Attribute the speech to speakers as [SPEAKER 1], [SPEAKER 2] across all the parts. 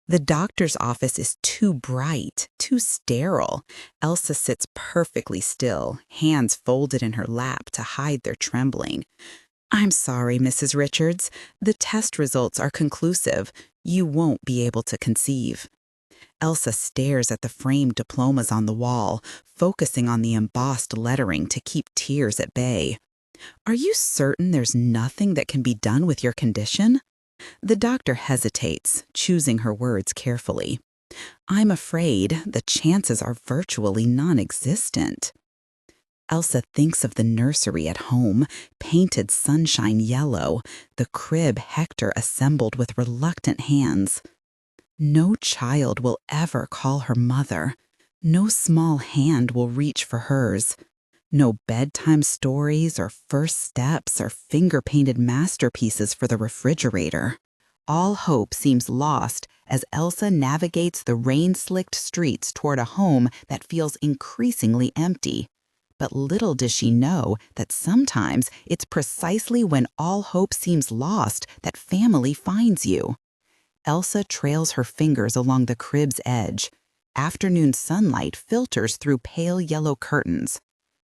[SPEAKER 1] The doctor's office is too bright, too sterile. Elsa sits perfectly still, hands folded in her lap to hide their trembling. I'm sorry, Mrs. Richards. The test results are conclusive. You won't be able to conceive. Elsa stares at the framed diplomas on the wall, focusing on the embossed lettering to keep tears at bay. Are you certain there's nothing that can be done with your condition? The doctor hesitates, choosing her words carefully. I'm afraid the chances are virtually non-existent. Elsa thinks of the nursery at home, painted sunshine yellow, the crib Hector assembled with reluctant hands. No child will ever call her mother. No small hand will reach for hers. No bedtime stories or first steps or finger-painted masterpieces for the refrigerator. All hope seems lost as Elsa navigates the rain-slicked streets toward a home that feels increasingly empty. But little does she know that sometimes it's precisely when all hope seems lost that family finds you. Elsa trails her fingers along the crib's edge. Afternoon sunlight filters through pale yellow curtains.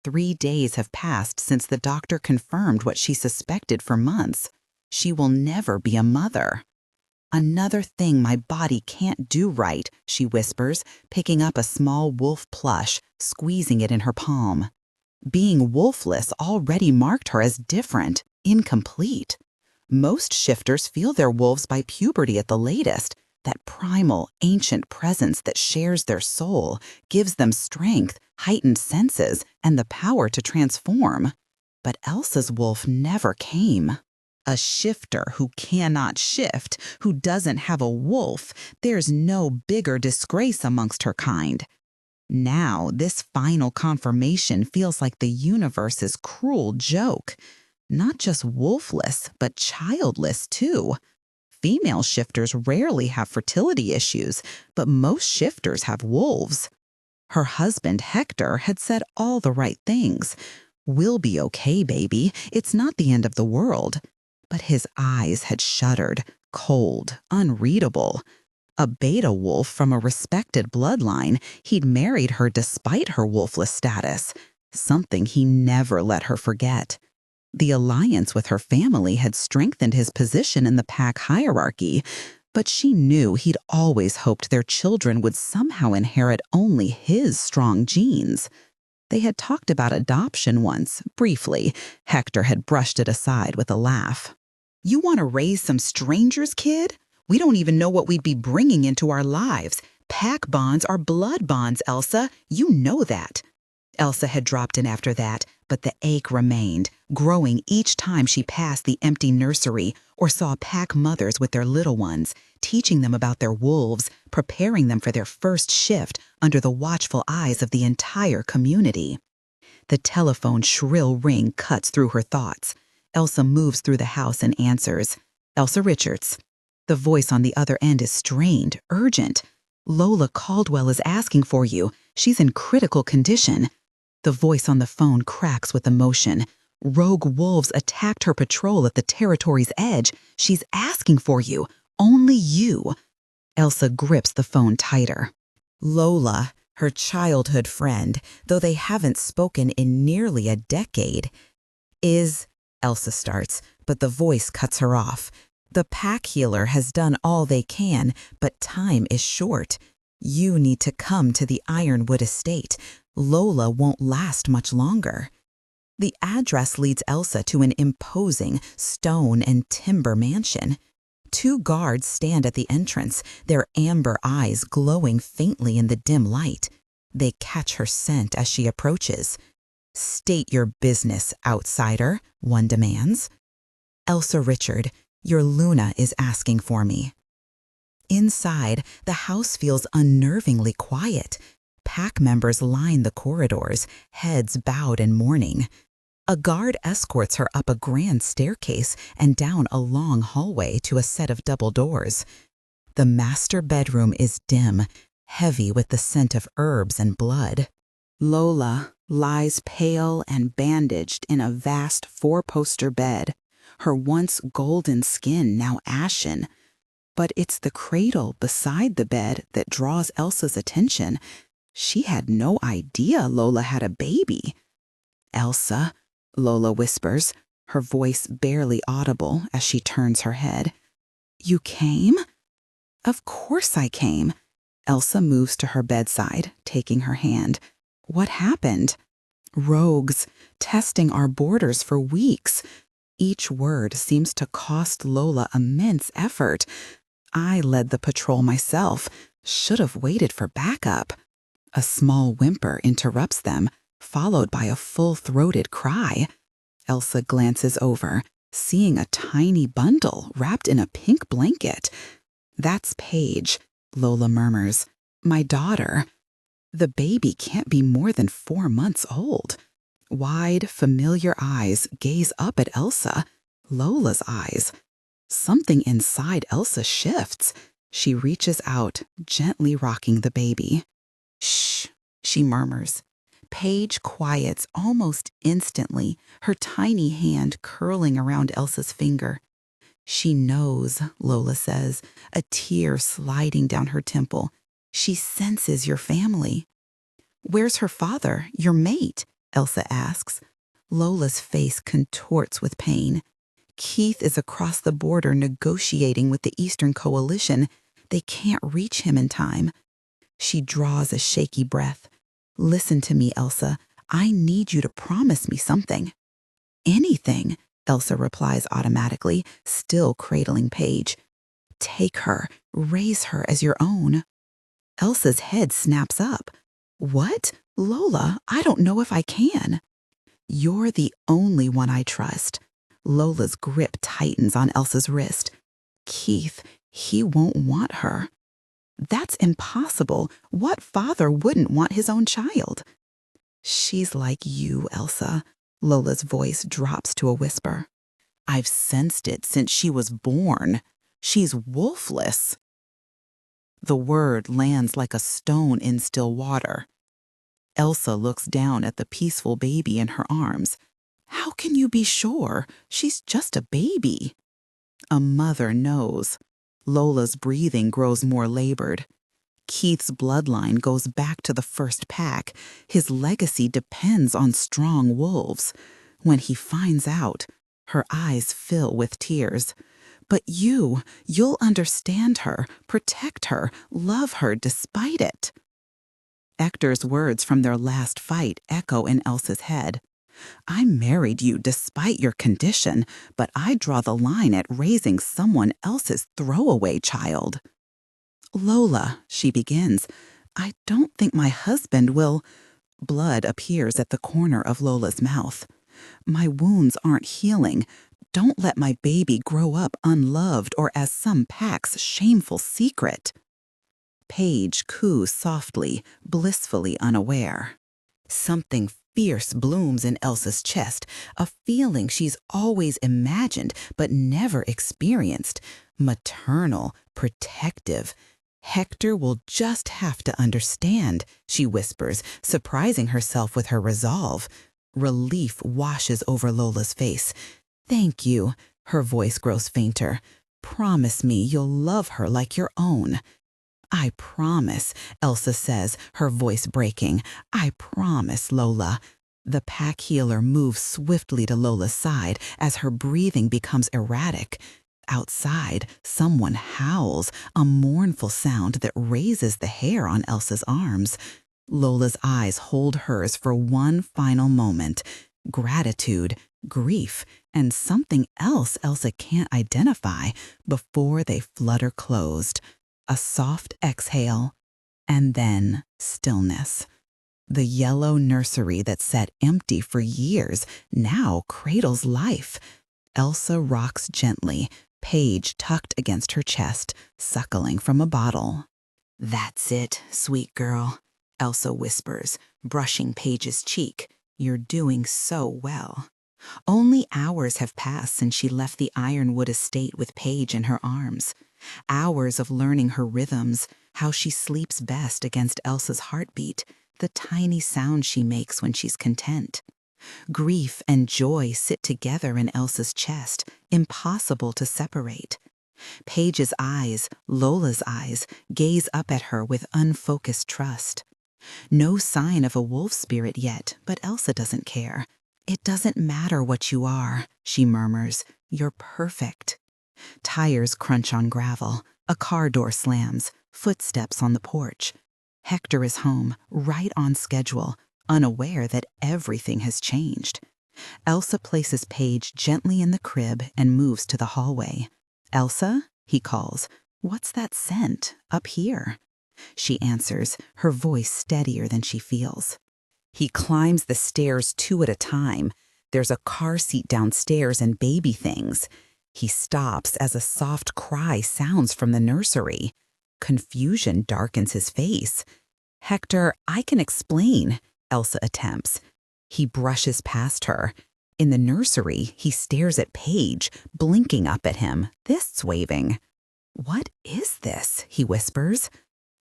[SPEAKER 1] 3 days have passed since the doctor confirmed what she suspected for months. She will never be a mother. Another thing my body can't do right, she whispers, picking up a small wolf plush, squeezing it in her palm. Being wolfless already marked her as different, incomplete. Most shifters feel their wolves by puberty at the latest. That primal, ancient presence that shares their soul, gives them strength, heightened senses, and the power to transform. But Elsa's wolf never came. A shifter who cannot shift, who doesn't have a wolf, there's no bigger disgrace amongst her kind. Now, this final confirmation feels like the universe's cruel joke. Not just wolfless, but childless, too. Female shifters rarely have fertility issues, but most shifters have wolves. Her husband, Hector, had said all the right things. We'll be okay, baby. It's not the end of the world. But his eyes had shuddered, cold, unreadable. A beta wolf from a respected bloodline, he'd married her despite her wolfless status, something he never let her forget. The alliance with her family had strengthened his position in the pack hierarchy, but she knew he'd always hoped their children would somehow inherit only his strong genes. They had talked about adoption once, briefly. Hector had brushed it aside with a laugh. You want to raise some strangers, kid? We don't even know what we'd be bringing into our lives. Pack bonds are blood bonds, Elsa. You know that. Elsa had dropped in after that, but the ache remained, growing each time she passed the empty nursery or saw pack mothers with their little ones, teaching them about their wolves, preparing them for their first shift under the watchful eyes of the entire community. The telephone's shrill ring cuts through her thoughts. Elsa moves through the house and answers. Elsa Richards. The voice on the other end is strained, urgent. Lola Caldwell is asking for you. She's in critical condition. The voice on the phone cracks with emotion. Rogue wolves attacked her patrol at the territory's edge. She's asking for you. Only you. Elsa grips the phone tighter. Lola, her childhood friend, though they haven't spoken in nearly a decade, Elsa starts, but the voice cuts her off. The pack healer has done all they can, but time is short. You need to come to the Ironwood estate. Lola won't last much longer. The address leads Elsa to an imposing stone and timber mansion. 2 guards stand at the entrance, their amber eyes glowing faintly in the dim light. They catch her scent as she approaches. State your business, outsider, one demands. Elsa Richard, your Luna is asking for me. Inside, the house feels unnervingly quiet. Pack members line the corridors, heads bowed in mourning. A guard escorts her up a grand staircase and down a long hallway to a set of double doors. The master bedroom is dim, heavy with the scent of herbs and blood. Lola lies pale and bandaged in a vast 4-poster bed, her once golden skin now ashen. But it's the cradle beside the bed that draws Elsa's attention. She had no idea Lola had a baby. "Elsa," Lola whispers, her voice barely audible as she turns her head. "You came?" "Of course I came." Elsa moves to her bedside, taking her hand. "What happened?" "Rogues, testing our borders for weeks." Each word seems to cost Lola immense effort. "I led the patrol myself. Should have waited for backup." A small whimper interrupts them, followed by a full-throated cry. Elsa glances over, seeing a tiny bundle wrapped in a pink blanket. "That's Paige," Lola murmurs. "My daughter." The baby can't be more than 4 months old. Wide, familiar eyes gaze up at Elsa, Lola's eyes. Something inside Elsa shifts. She reaches out, gently rocking the baby. "Shh," she murmurs. Paige quiets almost instantly, her tiny hand curling around Elsa's finger. "She knows," Lola says, a tear sliding down her temple. "She senses your family." "Where's her father, your mate?" Elsa asks. Lola's face contorts with pain. "Keith is across the border negotiating with the Eastern Coalition. They can't reach him in time." She draws a shaky breath. "Listen to me, Elsa. I need you to promise me something." "Anything," Elsa replies automatically, still cradling Paige. "Take her, raise her as your own." Elsa's head snaps up. "What? Lola, I don't know if I can." "You're the only one I trust." Lola's grip tightens on Elsa's wrist. "Keith, he won't want her." "That's impossible. What father wouldn't want his own child?" "She's like you, Elsa." Lola's voice drops to a whisper. "I've sensed it since she was born. She's wolfless." The word lands like a stone in still water. Elsa looks down at the peaceful baby in her arms. "How can you be sure? She's just a baby." "A mother knows." Lola's breathing grows more labored. "Keith's bloodline goes back to the first pack. His legacy depends on strong wolves. When he finds out," her eyes fill with tears. "But you'll understand her, protect her, love her despite it." Ector's words from their last fight echo in Elsa's head. "I married you despite your condition, but I draw the line at raising someone else's throwaway child." "Lola," she begins, "I don't think my husband will—" Blood appears at the corner of Lola's mouth. "My wounds aren't healing. Don't let my baby grow up unloved or as some pack's shameful secret." Paige coos softly, blissfully unaware. Something fierce blooms in Elsa's chest, a feeling she's always imagined but never experienced. Maternal, protective. "Hector will just have to understand," she whispers, surprising herself with her resolve. Relief washes over Lola's face. "Thank you." Her voice grows fainter. "Promise me you'll love her like your own." "I promise," Elsa says, her voice breaking. "I promise, Lola." The pack healer moves swiftly to Lola's side as her breathing becomes erratic. Outside, someone howls, a mournful sound that raises the hair on Elsa's arms. Lola's eyes hold hers for one final moment. Gratitude, grief, and something else Elsa can't identify before they flutter closed. A soft exhale, and then stillness. The yellow nursery that sat empty for years now cradles life. Elsa rocks gently, Paige tucked against her chest, suckling from a bottle. "That's it, sweet girl," Elsa whispers, brushing Paige's cheek. "You're doing so well." Only hours have passed since she left the Ironwood estate with Paige in her arms. Hours of learning her rhythms, how she sleeps best against Elsa's heartbeat, the tiny sounds she makes when she's content. Grief and joy sit together in Elsa's chest, impossible to separate. Paige's eyes, Lola's eyes, gaze up at her with unfocused trust. No sign of a wolf spirit yet, but Elsa doesn't care. "It doesn't matter what you are," she murmurs. "You're perfect." Tires crunch on gravel. A car door slams. Footsteps on the porch. Hector is home, right on schedule, unaware that everything has changed. Elsa places Paige gently in the crib and moves to the hallway. "Elsa?" he calls. "What's that scent up here?" She answers, her voice steadier than she feels. He climbs the stairs 2 at a time. There's a car seat downstairs and baby things. He stops as a soft cry sounds from the nursery. Confusion darkens his face. "Hector, I can explain," Elsa attempts. He brushes past her. In the nursery, he stares at Paige, blinking up at him, fists waving. "What is this?" he whispers.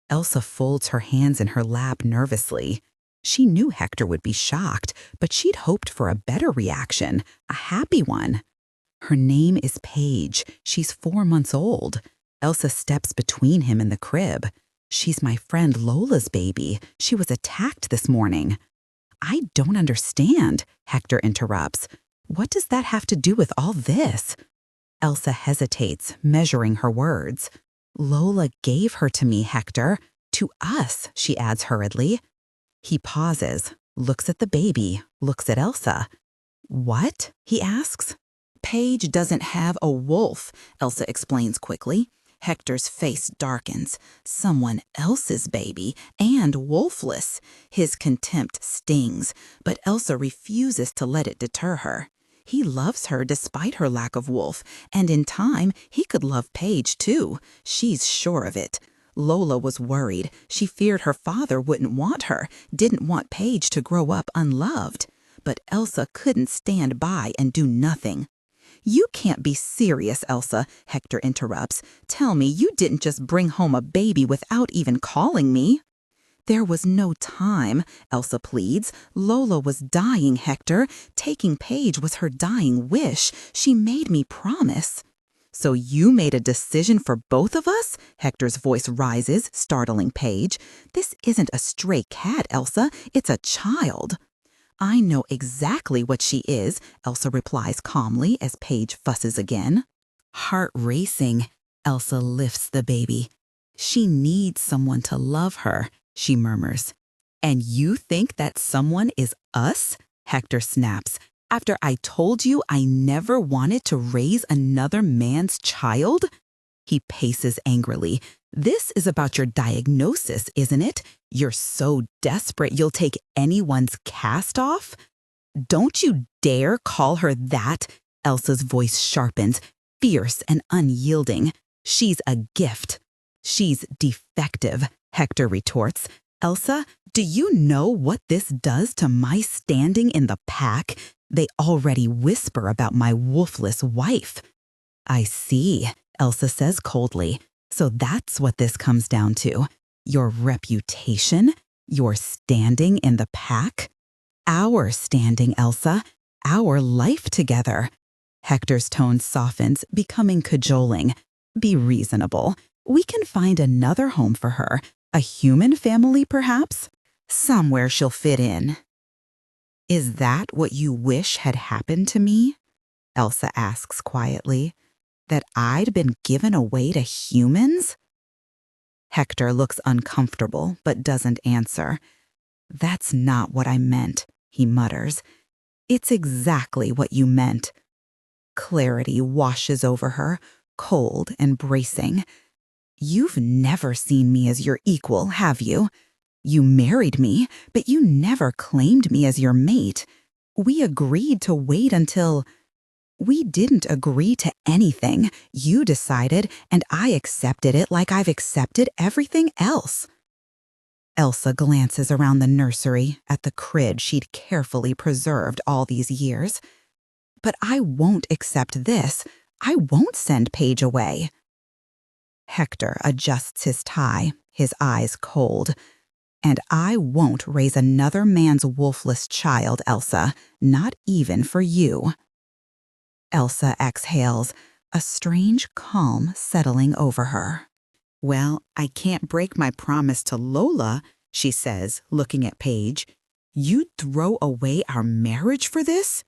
[SPEAKER 1] Elsa folds her hands in her lap nervously. She knew Hector would be shocked, but she'd hoped for a better reaction, a happy one. Her name is Paige. She's 4 months old. Elsa steps between him and the crib. "She's my friend Lola's baby. She was attacked this morning." "I don't understand," Hector interrupts. "What does that have to do with all this?" Elsa hesitates, measuring her words. "Lola gave her to me, Hector. To us," she adds hurriedly. He pauses, looks at the baby, looks at Elsa. "What?" he asks. "Paige doesn't have a wolf," Elsa explains quickly. Hector's face darkens. "Someone else's baby, and wolfless." His contempt stings, but Elsa refuses to let it deter her. He loves her despite her lack of wolf, and in time, he could love Paige too. She's sure of it. Lola was worried. She feared her father wouldn't want her, didn't want Paige to grow up unloved. But Elsa couldn't stand by and do nothing. "You can't be serious, Elsa," Hector interrupts. "Tell me you didn't just bring home a baby without even calling me." "There was no time," Elsa pleads. "Lola was dying, Hector. Taking Paige was her dying wish. She made me promise." "So you made a decision for both of us?" Hector's voice rises, startling Paige. "This isn't a stray cat, Elsa. It's a child." "I know exactly what she is," Elsa replies calmly as Paige fusses again. Heart racing, Elsa lifts the baby. "She needs someone to love her," she murmurs. "And you think that someone is us?" Hector snaps. "After I told you I never wanted to raise another man's child?" He paces angrily. "This is about your diagnosis, isn't it? You're so desperate you'll take anyone's cast off?" "Don't you dare call her that!" Elsa's voice sharpens, fierce and unyielding. "She's a gift." "She's defective," Hector retorts. "Elsa, do you know what this does to my standing in the pack? They already whisper about my wolfless wife." "I see," Elsa says coldly. "So that's what this comes down to. Your reputation? Your standing in the pack? Our standing, Elsa. Our life together." Hector's tone softens, becoming cajoling. "Be reasonable. We can find another home for her. A human family, perhaps? Somewhere she'll fit in." "Is that what you wish had happened to me?" Elsa asks quietly. "That I'd been given away to humans?" Hector looks uncomfortable but doesn't answer. "That's not what I meant," he mutters. "It's exactly what you meant." Clarity washes over her, cold and bracing. "You've never seen me as your equal, have you? You married me, but you never claimed me as your mate. We agreed to wait until—" "We didn't agree to anything. You decided, and I accepted it like I've accepted everything else." Elsa glances around the nursery at the crib she'd carefully preserved all these years. "But I won't accept this. I won't send Paige away." Hector adjusts his tie, his eyes cold. "And I won't raise another man's wolfless child, Elsa, not even for you." Elsa exhales. a strange calm settling over her. "Well, I can't break my promise to Lola," she says, looking at Paige. "You'd throw away our marriage for this?"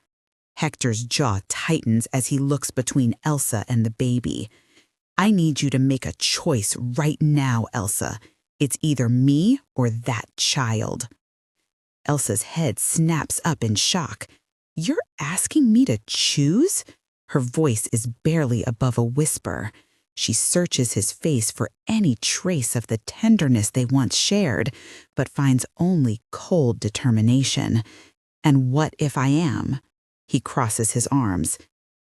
[SPEAKER 1] Hector's jaw tightens as he looks between Elsa and the baby. "I need you to make a choice right now, Elsa. It's either me or that child." Elsa's head snaps up in shock. "You're asking me to choose?" Her voice is barely above a whisper. She searches his face for any trace of the tenderness they once shared, but finds only cold determination. "And what if I am?" He crosses his arms.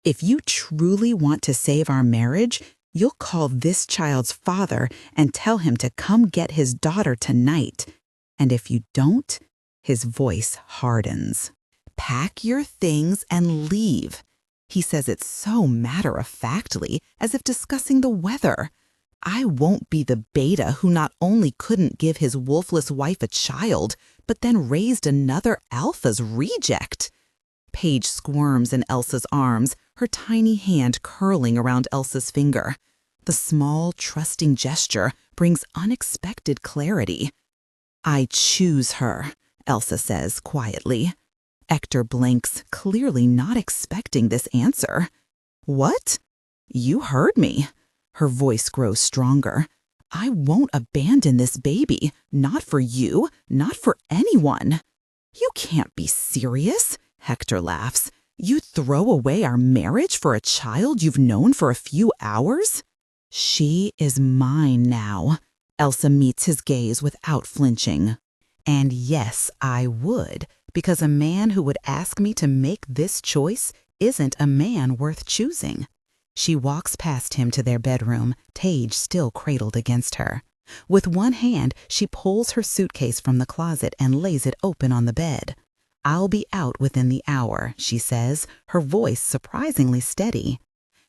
[SPEAKER 1] "If you truly want to save our marriage, you'll call this child's father and tell him to come get his daughter tonight. And if you don't," his voice hardens, "pack your things and leave." He says it so matter-of-factly, as if discussing the weather. "I won't be the beta who not only couldn't give his wolfless wife a child, but then raised another alpha's reject." Paige squirms in Elsa's arms, her tiny hand curling around Elsa's finger. The small, trusting gesture brings unexpected clarity. "I choose her," Elsa says quietly. Hector blinks, clearly not expecting this answer. "What?" "You heard me." Her voice grows stronger. "I won't abandon this baby. Not for you, not for anyone." "You can't be serious," Hector laughs. "You'd throw away our marriage for a child you've known for a few hours?" "She is mine now." Elsa meets his gaze without flinching. "And yes, I would, because a man who would ask me to make this choice isn't a man worth choosing." She walks past him to their bedroom, Paige still cradled against her. With one hand, she pulls her suitcase from the closet and lays it open on the bed. "I'll be out within the hour," she says, her voice surprisingly steady.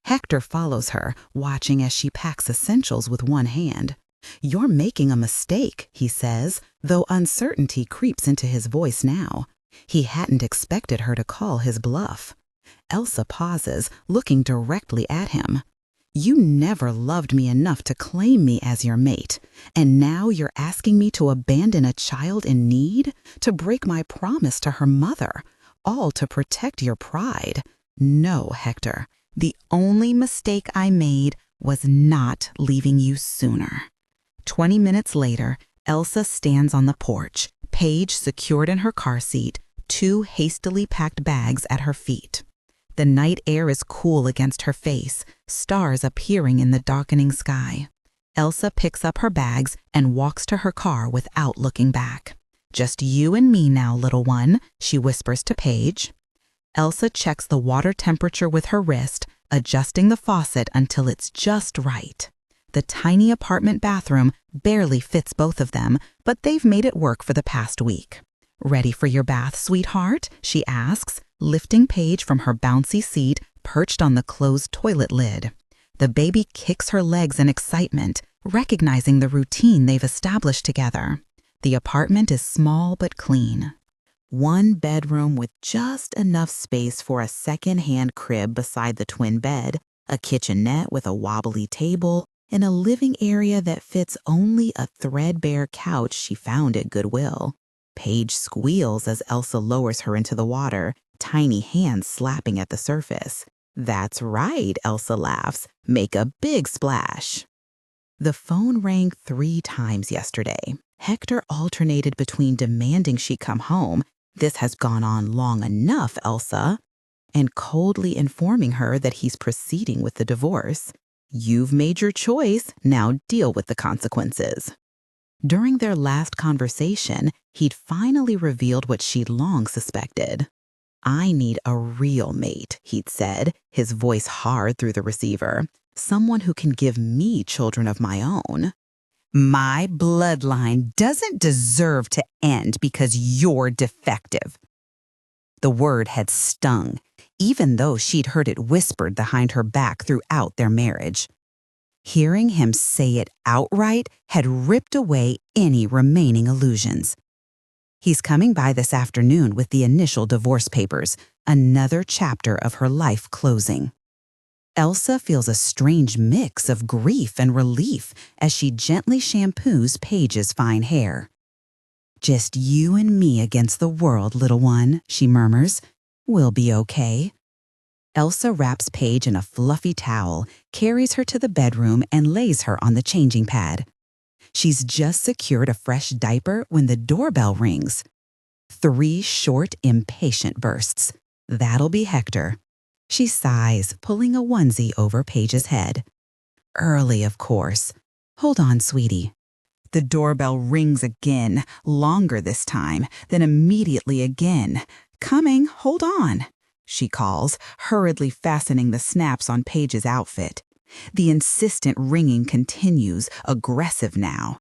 [SPEAKER 1] Hector follows her, watching as she packs essentials with one hand. "You're making a mistake," he says, though uncertainty creeps into his voice now. He hadn't expected her to call his bluff. Elsa pauses, looking directly at him. "You never loved me enough to claim me as your mate, and now you're asking me to abandon a child in need, to break my promise to her mother, all to protect your pride. No, Hector, the only mistake I made was not leaving you sooner." 20 minutes later, Elsa stands on the porch, Paige secured in her car seat, 2 hastily packed bags at her feet. The night air is cool against her face, stars appearing in the darkening sky. Elsa picks up her bags and walks to her car without looking back. "Just you and me now, little one," she whispers to Paige. Elsa checks the water temperature with her wrist, adjusting the faucet until it's just right. The tiny apartment bathroom barely fits both of them, but they've made it work for the past week. "Ready for your bath, sweetheart?" she asks, lifting Paige from her bouncy seat perched on the closed toilet lid. The baby kicks her legs in excitement, recognizing the routine they've established together. The apartment is small but clean. One bedroom with just enough space for a second-hand crib beside the twin bed, a kitchenette with a wobbly table, and a living area that fits only a threadbare couch she found at Goodwill. Paige squeals as Elsa lowers her into the water, tiny hands slapping at the surface. "That's right," Elsa laughs. "Make a big splash." The phone rang 3 times yesterday. Hector alternated between demanding she come home, "This has gone on long enough, Elsa," and coldly informing her that he's proceeding with the divorce. "You've made your choice, now deal with the consequences." During their last conversation, he'd finally revealed what she'd long suspected. "I need a real mate," he'd said, his voice hard through the receiver. "Someone who can give me children of my own." "My bloodline doesn't deserve to end because you're defective." The word had stung, even though she'd heard it whispered behind her back throughout their marriage. Hearing him say it outright had ripped away any remaining illusions. "He's coming by this afternoon with the initial divorce papers, another chapter of her life closing." Elsa feels a strange mix of grief and relief as she gently shampoos Paige's fine hair. "Just you and me against the world, little one," she murmurs. "We'll be okay." Elsa wraps Paige in a fluffy towel, carries her to the bedroom, and lays her on the changing pad. She's just secured a fresh diaper when the doorbell rings. 3 short, impatient bursts. That'll be Hector. She sighs, pulling a onesie over Paige's head. Early, of course. Hold on, sweetie. The doorbell rings again, longer this time, then immediately again. "Coming, hold on," she calls, hurriedly fastening the snaps on Paige's outfit. The insistent ringing continues, aggressive now.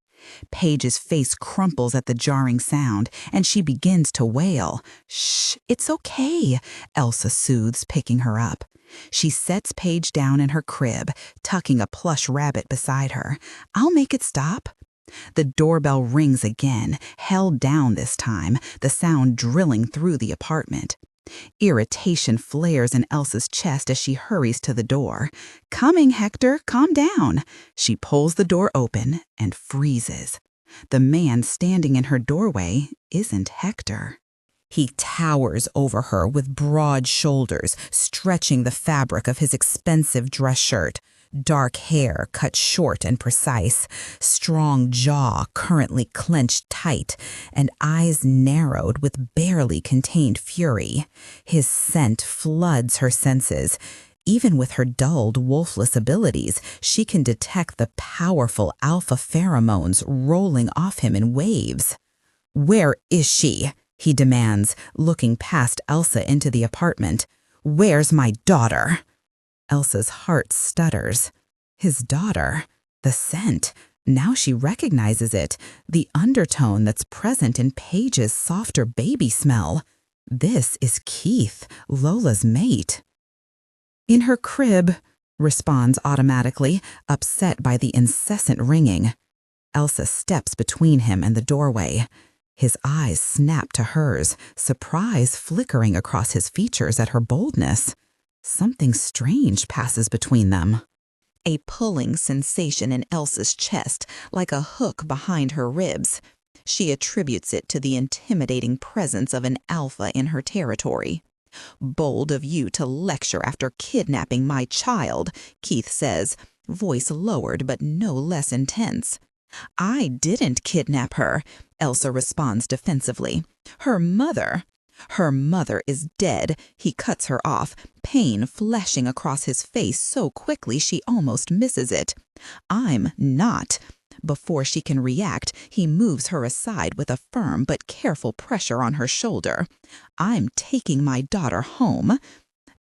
[SPEAKER 1] Paige's face crumples at the jarring sound, and she begins to wail. "Shh, it's okay," Elsa soothes, picking her up. She sets Paige down in her crib, tucking a plush rabbit beside her. "I'll make it stop." The doorbell rings again, held down this time, the sound drilling through the apartment. Irritation flares in Elsa's chest as she hurries to the door. "Coming, Hector, calm down." She pulls the door open and freezes. The man standing in her doorway isn't Hector. He towers over her with broad shoulders, stretching the fabric of his expensive dress shirt. Dark hair cut short and precise, strong jaw currently clenched tight, and eyes narrowed with barely contained fury. His scent floods her senses. Even with her dulled, wolfless abilities, she can detect the powerful alpha pheromones rolling off him in waves. "Where is she?" he demands, looking past Elsa into the apartment. "Where's my daughter?" Elsa's heart stutters. His daughter. The scent. Now she recognizes it. The undertone that's present in Paige's softer baby smell. This is Keith, Lola's mate. "In her crib," responds automatically, upset by the incessant ringing. Elsa steps between him and the doorway. His eyes snap to hers, surprise flickering across his features at her boldness. Something strange passes between them. A pulling sensation in Elsa's chest, like a hook behind her ribs. She attributes it to the intimidating presence of an alpha in her territory. "Bold of you to lecture after kidnapping my child," Keith says, voice lowered but no less intense. "I didn't kidnap her," Elsa responds defensively. Her mother is dead," he cuts her off, pain flashing across his face so quickly she almost misses it. "I'm not." Before she can react, he moves her aside with a firm but careful pressure on her shoulder. "I'm taking my daughter home."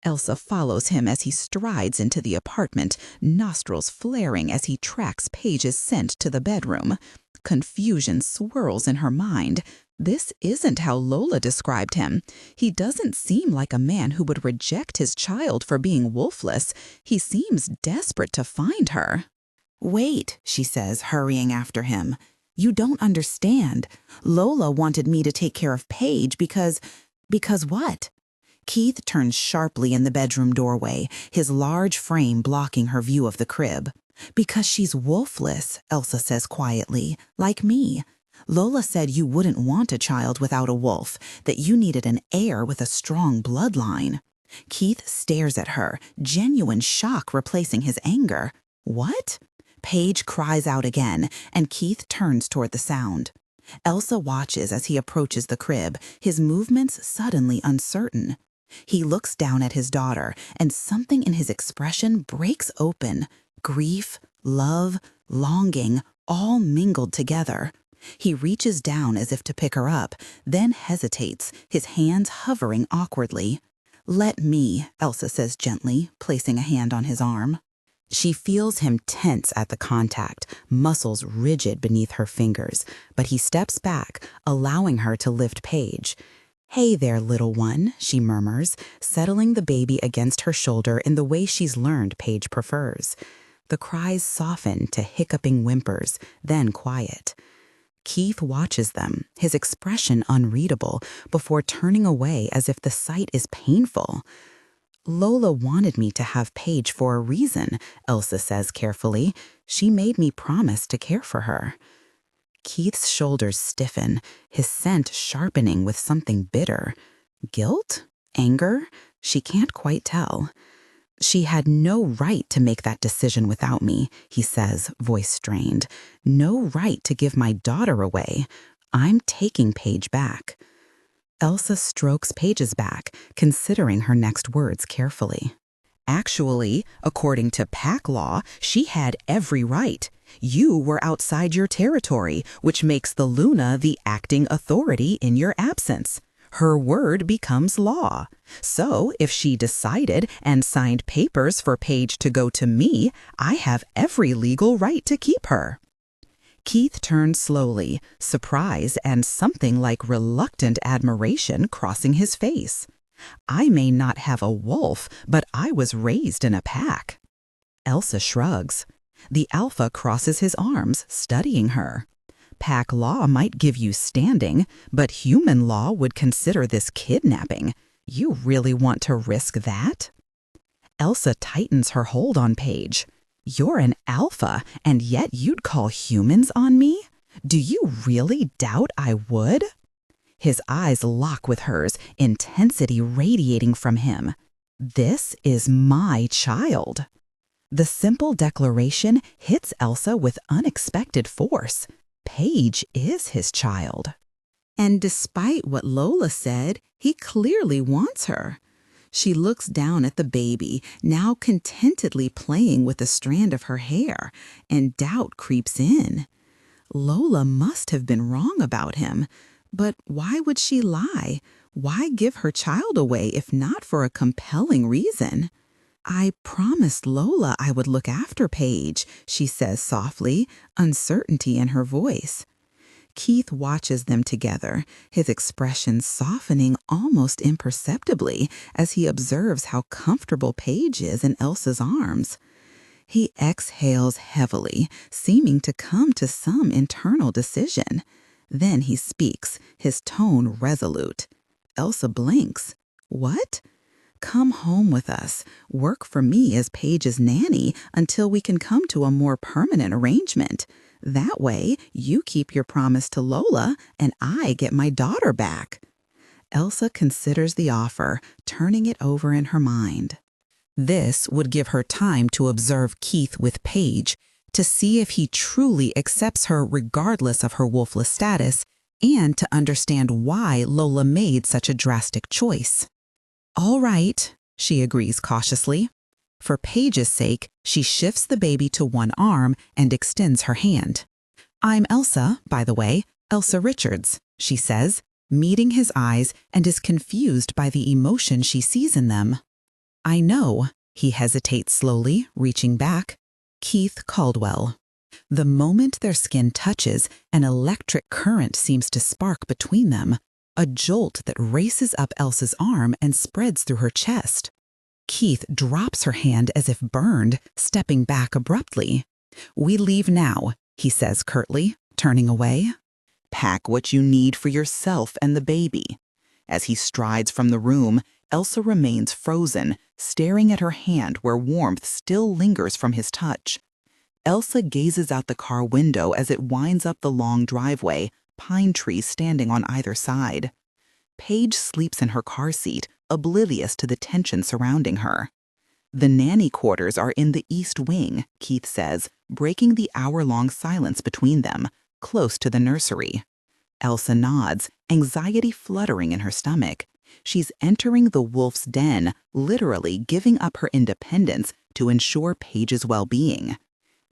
[SPEAKER 1] Elsa follows him as he strides into the apartment, nostrils flaring as he tracks Paige's scent to the bedroom. Confusion swirls in her mind. This isn't how Lola described him. He doesn't seem like a man who would reject his child for being wolfless. He seems desperate to find her. "Wait," she says, hurrying after him. "You don't understand. Lola wanted me to take care of Paige because what?" Keith turns sharply in the bedroom doorway, his large frame blocking her view of the crib. "Because she's wolfless," Elsa says quietly, "like me. Lola said you wouldn't want a child without a wolf, that you needed an heir with a strong bloodline." Keith stares at her, genuine shock replacing his anger. "What?" Paige cries out again, and Keith turns toward the sound. Elsa watches as he approaches the crib, his movements suddenly uncertain. He looks down at his daughter, and something in his expression breaks open. Grief, love, longing, all mingled together. He reaches down as if to pick her up, then hesitates, his hands hovering awkwardly. "Let me," Elsa says gently, placing a hand on his arm. She feels him tense at the contact, muscles rigid beneath her fingers, but he steps back, allowing her to lift Paige. "Hey there, little one," she murmurs, settling the baby against her shoulder in the way she's learned Paige prefers. The cries soften to hiccuping whimpers, then quiet. Keith watches them, his expression unreadable, before turning away as if the sight is painful. Lola wanted me to have Paige for a reason, Elsa says carefully. She made me promise to care for her. Keith's shoulders stiffen, his scent sharpening with something bitter. Guilt? Anger? She can't quite tell. She had no right to make that decision without me, he says, voice strained. No right to give my daughter away. I'm taking Paige back. Elsa strokes Paige's back, considering her next words carefully. Actually, according to pack law, she had every right. You were outside your territory, which makes the Luna the acting authority in your absence. Her word becomes law. So, if she decided and signed papers for Paige to go to me, I have every legal right to keep her. Keith turned slowly, surprise and something like reluctant admiration crossing his face. I may not have a wolf, but I was raised in a pack. Elsa shrugs. The alpha crosses his arms, studying her. Pack law might give you standing, but human law would consider this kidnapping. You really want to risk that? Elsa tightens her hold on Paige. You're an alpha, and yet you'd call humans on me? Do you really doubt I would? His eyes lock with hers, intensity radiating from him. This is my child. The simple declaration hits Elsa with unexpected force. Paige is his child. And despite what Lola said, he clearly wants her. She looks down at the baby, now contentedly playing with a strand of her hair, and doubt creeps in. Lola must have been wrong about him. But why would she lie? Why give her child away if not for a compelling reason? I promised Lola I would look after Paige, she says softly, uncertainty in her voice. Keith watches them together, his expression softening almost imperceptibly as he observes how comfortable Paige is in Elsa's arms. He exhales heavily, seeming to come to some internal decision. Then he speaks, his tone resolute. Elsa blinks. What? Come home with us. Work for me as Paige's nanny until we can come to a more permanent arrangement. That way, you keep your promise to Lola and I get my daughter back. Elsa considers the offer, turning it over in her mind. This would give her time to observe Keith with Paige, to see if he truly accepts her regardless of her wolfless status, and to understand why Lola made such a drastic choice. All right, she agrees cautiously. For Paige's sake, she shifts the baby to one arm and extends her hand. I'm Elsa, by the way, Elsa Richards, she says, meeting his eyes and is confused by the emotion she sees in them. I know, he hesitates slowly, reaching back. Keith Caldwell. The moment their skin touches, an electric current seems to spark between them, a jolt that races up Elsa's arm and spreads through her chest. Keith drops her hand as if burned, stepping back abruptly. We leave now, he says curtly, turning away. Pack what you need for yourself and the baby. As he strides from the room, Elsa remains frozen, staring at her hand where warmth still lingers from his touch. Elsa gazes out the car window as it winds up the long driveway, pine trees standing on either side. Paige sleeps in her car seat, oblivious to the tension surrounding her. The nanny quarters are in the east wing, Keith says, breaking the hour-long silence between them, close to the nursery. Elsa nods, anxiety fluttering in her stomach. She's entering the wolf's den, literally giving up her independence to ensure Paige's well-being.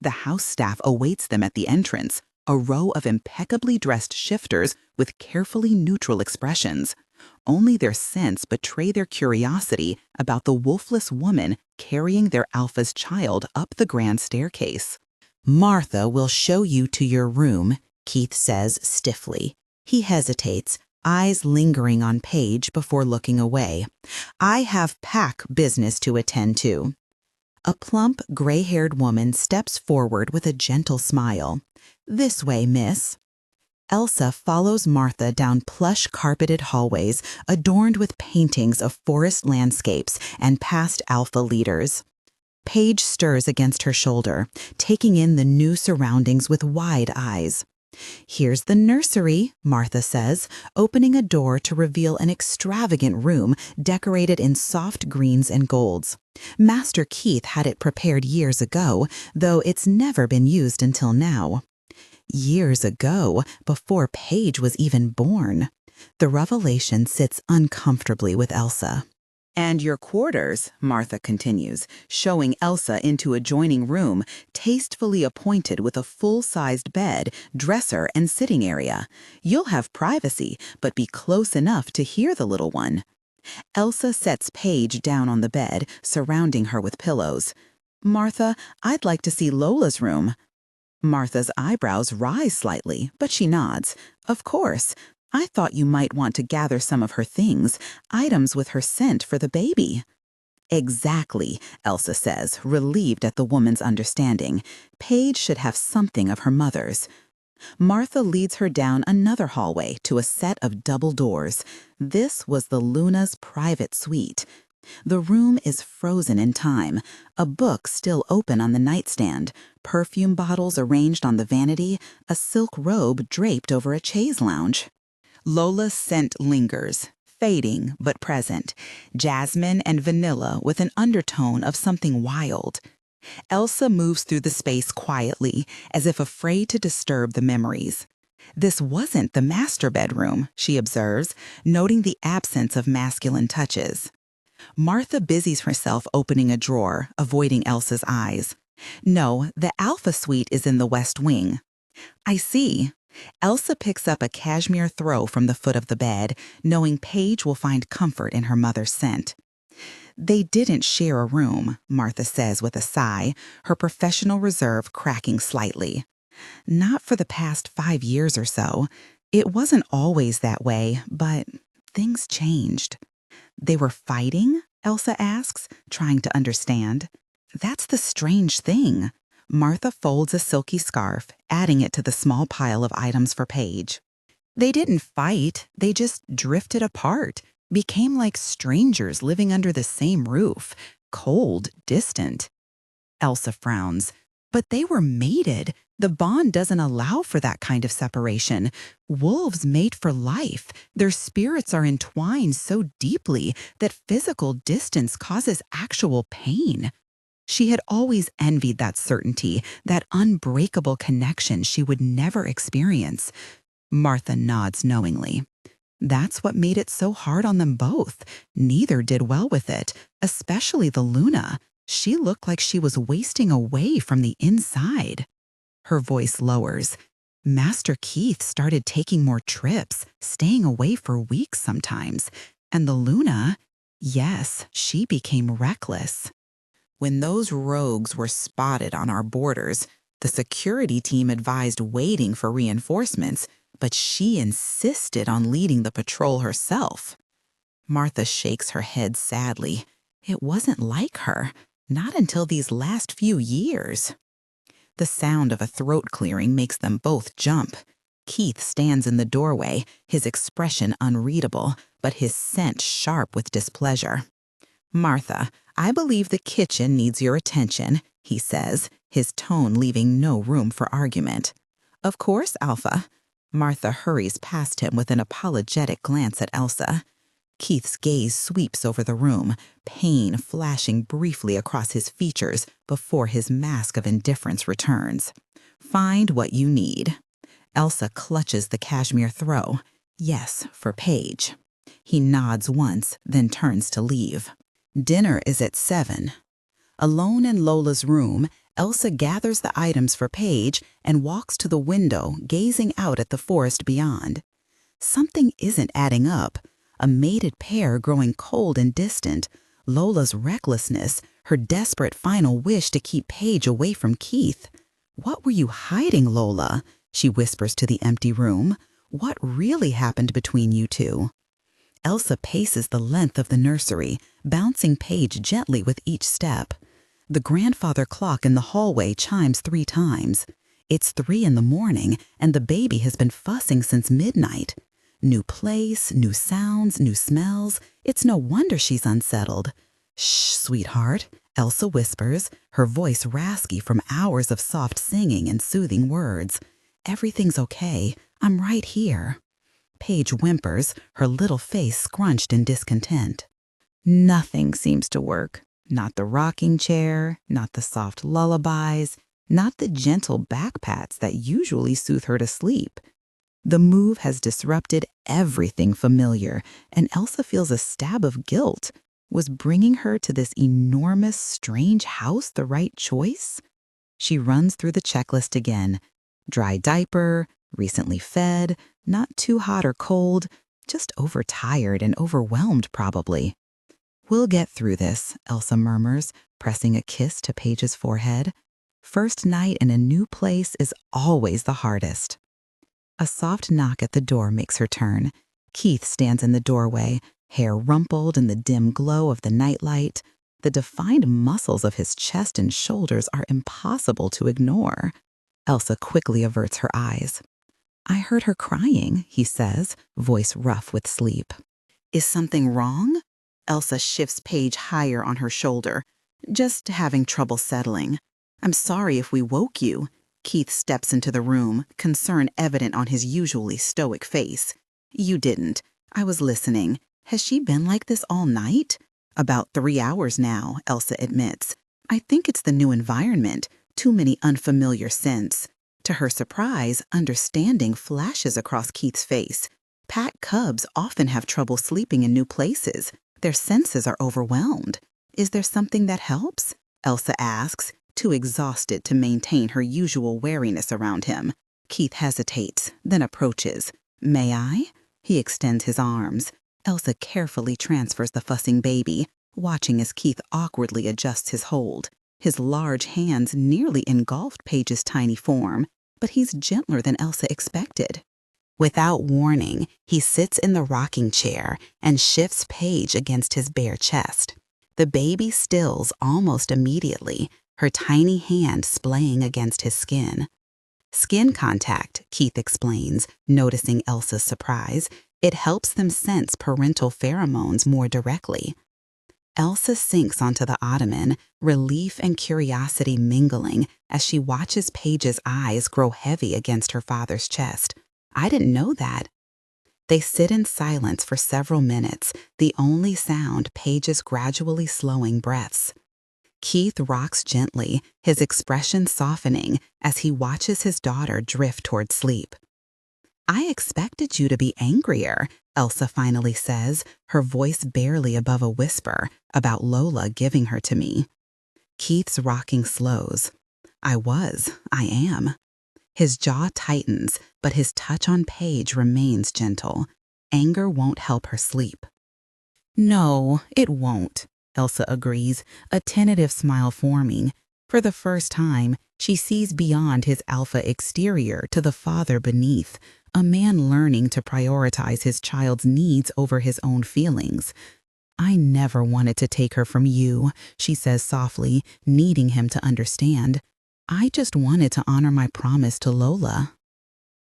[SPEAKER 1] The house staff awaits them at the entrance, a row of impeccably dressed shifters with carefully neutral expressions. Only their scents betray their curiosity about the wolfless woman carrying their alpha's child up the grand staircase. Martha will show you to your room, Keith says stiffly. He hesitates, eyes lingering on Paige before looking away. I have pack business to attend to. A plump, gray-haired woman steps forward with a gentle smile. This way, miss. Elsa follows Martha down plush-carpeted hallways adorned with paintings of forest landscapes and past alpha leaders. Paige stirs against her shoulder, taking in the new surroundings with wide eyes. "Here's the nursery," Martha says, opening a door to reveal an extravagant room decorated in soft greens and golds. Master Keith had it prepared years ago, though it's never been used until now. Years ago, before Paige was even born. The revelation sits uncomfortably with Elsa. "And your quarters," Martha continues, showing Elsa into a adjoining room, tastefully appointed with a full-sized bed, dresser, and sitting area. "You'll have privacy, but be close enough to hear the little one." Elsa sets Paige down on the bed, surrounding her with pillows. "Martha, I'd like to see Lola's room." Martha's eyebrows rise slightly, but she nods. "Of course. I thought you might want to gather some of her things, items with her scent for the baby." "Exactly," Elsa says, relieved at the woman's understanding. Paige should have something of her mother's. Martha leads her down another hallway to a set of double doors. This was the Luna's private suite. The room is frozen in time, a book still open on the nightstand, perfume bottles arranged on the vanity, a silk robe draped over a chaise lounge. Lola's scent lingers, fading but present, jasmine and vanilla with an undertone of something wild. Elsa moves through the space quietly, as if afraid to disturb the memories. "This wasn't the master bedroom," she observes, noting the absence of masculine touches. Martha busies herself opening a drawer, avoiding Elsa's eyes. "No, the Alpha suite is in the west wing." "I see." Elsa picks up a cashmere throw from the foot of the bed, knowing Paige will find comfort in her mother's scent. "They didn't share a room," Martha says with a sigh, her professional reserve cracking slightly. "Not for the past 5 years or so. It wasn't always that way, but things changed." "They were fighting?" Elsa asks, trying to understand. "That's the strange thing." Martha folds a silky scarf, adding it to the small pile of items for Paige. "They didn't fight, they just drifted apart, became like strangers living under the same roof, cold, distant." Elsa frowns. "But they were mated. The bond doesn't allow for that kind of separation. Wolves mate for life. Their spirits are entwined so deeply that physical distance causes actual pain." She had always envied that certainty, that unbreakable connection she would never experience. Martha nods knowingly. "That's what made it so hard on them both. Neither did well with it, especially the Luna. She looked like she was wasting away from the inside." Her voice lowers. "Master Keith started taking more trips, staying away for weeks sometimes. And the Luna, yes, she became reckless. When those rogues were spotted on our borders, the security team advised waiting for reinforcements, but she insisted on leading the patrol herself." Martha shakes her head sadly. It wasn't like her, not until these last few years. The sound of a throat clearing makes them both jump. Keith stands in the doorway, his expression unreadable, but his scent sharp with displeasure. "Martha, I believe the kitchen needs your attention," he says, his tone leaving no room for argument. "Of course, Alpha." Martha hurries past him with an apologetic glance at Elsa. Keith's gaze sweeps over the room, pain flashing briefly across his features before his mask of indifference returns. "Find what you need." Elsa clutches the cashmere throw. Yes, for Paige. He nods once, then turns to leave. Dinner is at 7. Alone in Lola's room, Elsa gathers the items for Paige and walks to the window, gazing out at the forest beyond. Something isn't adding up. A mated pair growing cold and distant, Lola's recklessness, her desperate final wish to keep Paige away from Keith. "What were you hiding, Lola?" she whispers to the empty room. "What really happened between you two?" Elsa paces the length of the nursery, bouncing Paige gently with each step. The grandfather clock in the hallway chimes 3 times. It's 3 in the morning, and the baby has been fussing since midnight. New place, new sounds, new smells. It's no wonder she's unsettled. Shh, sweetheart, Elsa whispers, her voice raspy from hours of soft singing and soothing words. Everything's okay. I'm right here. Paige whimpers, her little face scrunched in discontent. Nothing seems to work. Not the rocking chair, not the soft lullabies, not the gentle back pats that usually soothe her to sleep. The move has disrupted everything familiar, and Elsa feels a stab of guilt. Was bringing her to this enormous, strange house the right choice? She runs through the checklist again. Dry diaper, recently fed, not too hot or cold, just overtired and overwhelmed probably. We'll get through this, Elsa murmurs, pressing a kiss to Paige's forehead. First night in a new place is always the hardest. A soft knock at the door makes her turn. Keith stands in the doorway, hair rumpled in the dim glow of the nightlight. The defined muscles of his chest and shoulders are impossible to ignore. Elsa quickly averts her eyes. I heard her crying, he says, voice rough with sleep. Is something wrong? Elsa shifts Paige higher on her shoulder. Just having trouble settling. I'm sorry if we woke you. Keith steps into the room, concern evident on his usually stoic face. You didn't. I was listening. Has she been like this all night? About 3 hours now, Elsa admits. I think it's the new environment. Too many unfamiliar scents. To her surprise, understanding flashes across Keith's face. Pack cubs often have trouble sleeping in new places. Their senses are overwhelmed. Is there something that helps? Elsa asks, too exhausted to maintain her usual wariness around him. Keith hesitates, then approaches. May I? He extends his arms. Elsa carefully transfers the fussing baby, watching as Keith awkwardly adjusts his hold. His large hands nearly engulfed Paige's tiny form, but he's gentler than Elsa expected. Without warning, he sits in the rocking chair and shifts Paige against his bare chest. The baby stills almost immediately, her tiny hand splaying against his skin. Skin contact, Keith explains, noticing Elsa's surprise. It helps them sense parental pheromones more directly. Elsa sinks onto the ottoman, relief and curiosity mingling as she watches Paige's eyes grow heavy against her father's chest. I didn't know that. They sit in silence for several minutes, the only sound Paige's gradually slowing breaths. Keith rocks gently, his expression softening as he watches his daughter drift toward sleep. I expected you to be angrier, Elsa finally says, her voice barely above a whisper, about Lola giving her to me. Keith's rocking slows. I am. His jaw tightens, but his touch on Paige remains gentle. Anger won't help her sleep. No, it won't, Elsa agrees, a tentative smile forming. For the first time, she sees beyond his alpha exterior to the father beneath, a man learning to prioritize his child's needs over his own feelings. I never wanted to take her from you, she says softly, needing him to understand. I just wanted to honor my promise to Lola.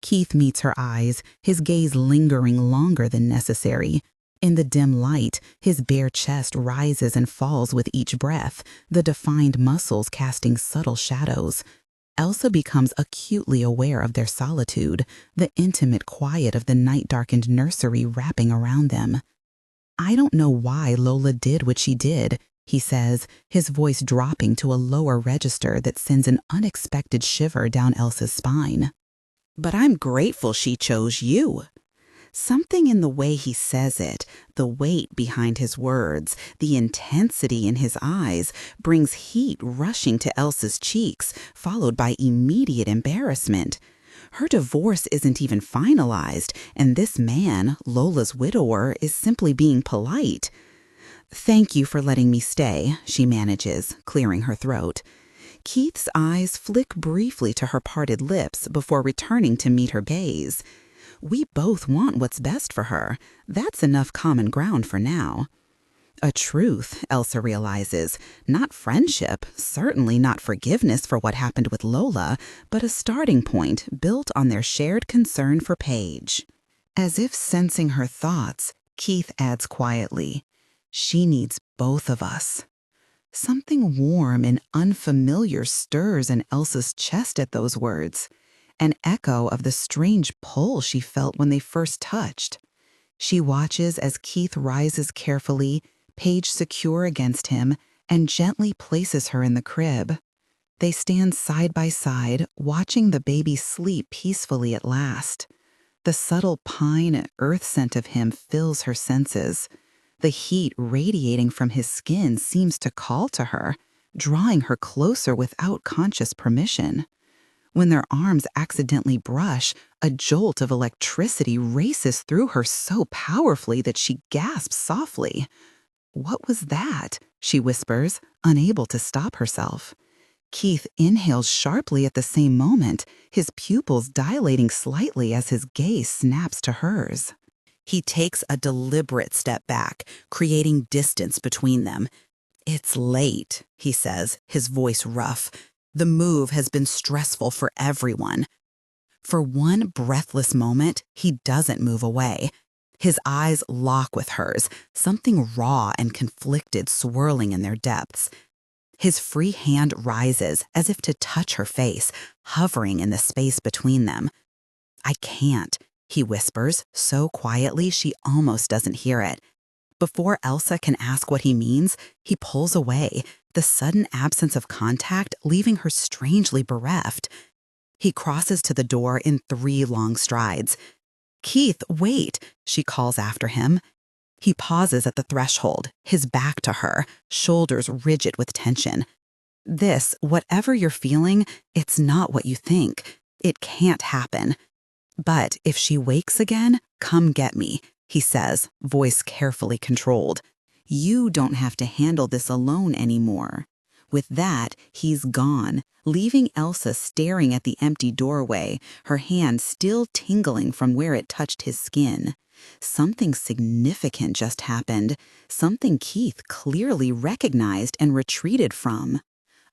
[SPEAKER 1] Keith meets her eyes, his gaze lingering longer than necessary. In the dim light, his bare chest rises and falls with each breath, the defined muscles casting subtle shadows. Elsa becomes acutely aware of their solitude, the intimate quiet of the night-darkened nursery wrapping around them. I don't know why Lola did what she did, he says, his voice dropping to a lower register that sends an unexpected shiver down Elsa's spine. But I'm grateful she chose you. Something in the way he says it, the weight behind his words, the intensity in his eyes, brings heat rushing to Elsa's cheeks, followed by immediate embarrassment. Her divorce isn't even finalized, and this man, Lola's widower, is simply being polite. Thank you for letting me stay, she manages, clearing her throat. Keith's eyes flick briefly to her parted lips before returning to meet her gaze. We both want what's best for her. That's enough common ground for now. A truth, Elsa realizes. Not friendship, certainly not forgiveness for what happened with Lola, but a starting point built on their shared concern for Paige. As if sensing her thoughts, Keith adds quietly, "She needs both of us." Something warm and unfamiliar stirs in Elsa's chest at those words, an echo of the strange pull she felt when they first touched. She watches as Keith rises carefully, Paige secure against him, and gently places her in the crib. They stand side by side, watching the baby sleep peacefully at last. The subtle pine and earth scent of him fills her senses. The heat radiating from his skin seems to call to her, drawing her closer without conscious permission. When their arms accidentally brush, a jolt of electricity races through her so powerfully that she gasps softly. "What was that?" she whispers, unable to stop herself. Keith inhales sharply at the same moment, his pupils dilating slightly as his gaze snaps to hers. He takes a deliberate step back, creating distance between them. "It's late," he says, his voice rough. "The move has been stressful for everyone." For one breathless moment, he doesn't move away. His eyes lock with hers, something raw and conflicted swirling in their depths. His free hand rises as if to touch her face, hovering in the space between them. "I can't," he whispers, so quietly she almost doesn't hear it. Before Elsa can ask what he means, he pulls away, the sudden absence of contact leaving her strangely bereft. He crosses to the door in 3 long strides. "Keith, wait," she calls after him. He pauses at the threshold, his back to her, shoulders rigid with tension. "This, whatever you're feeling, it's not what you think. It can't happen. But if she wakes again, come get me," he says, voice carefully controlled. "You don't have to handle this alone anymore." With that, he's gone, leaving Elsa staring at the empty doorway, her hand still tingling from where it touched his skin. Something significant just happened, something Keith clearly recognized and retreated from.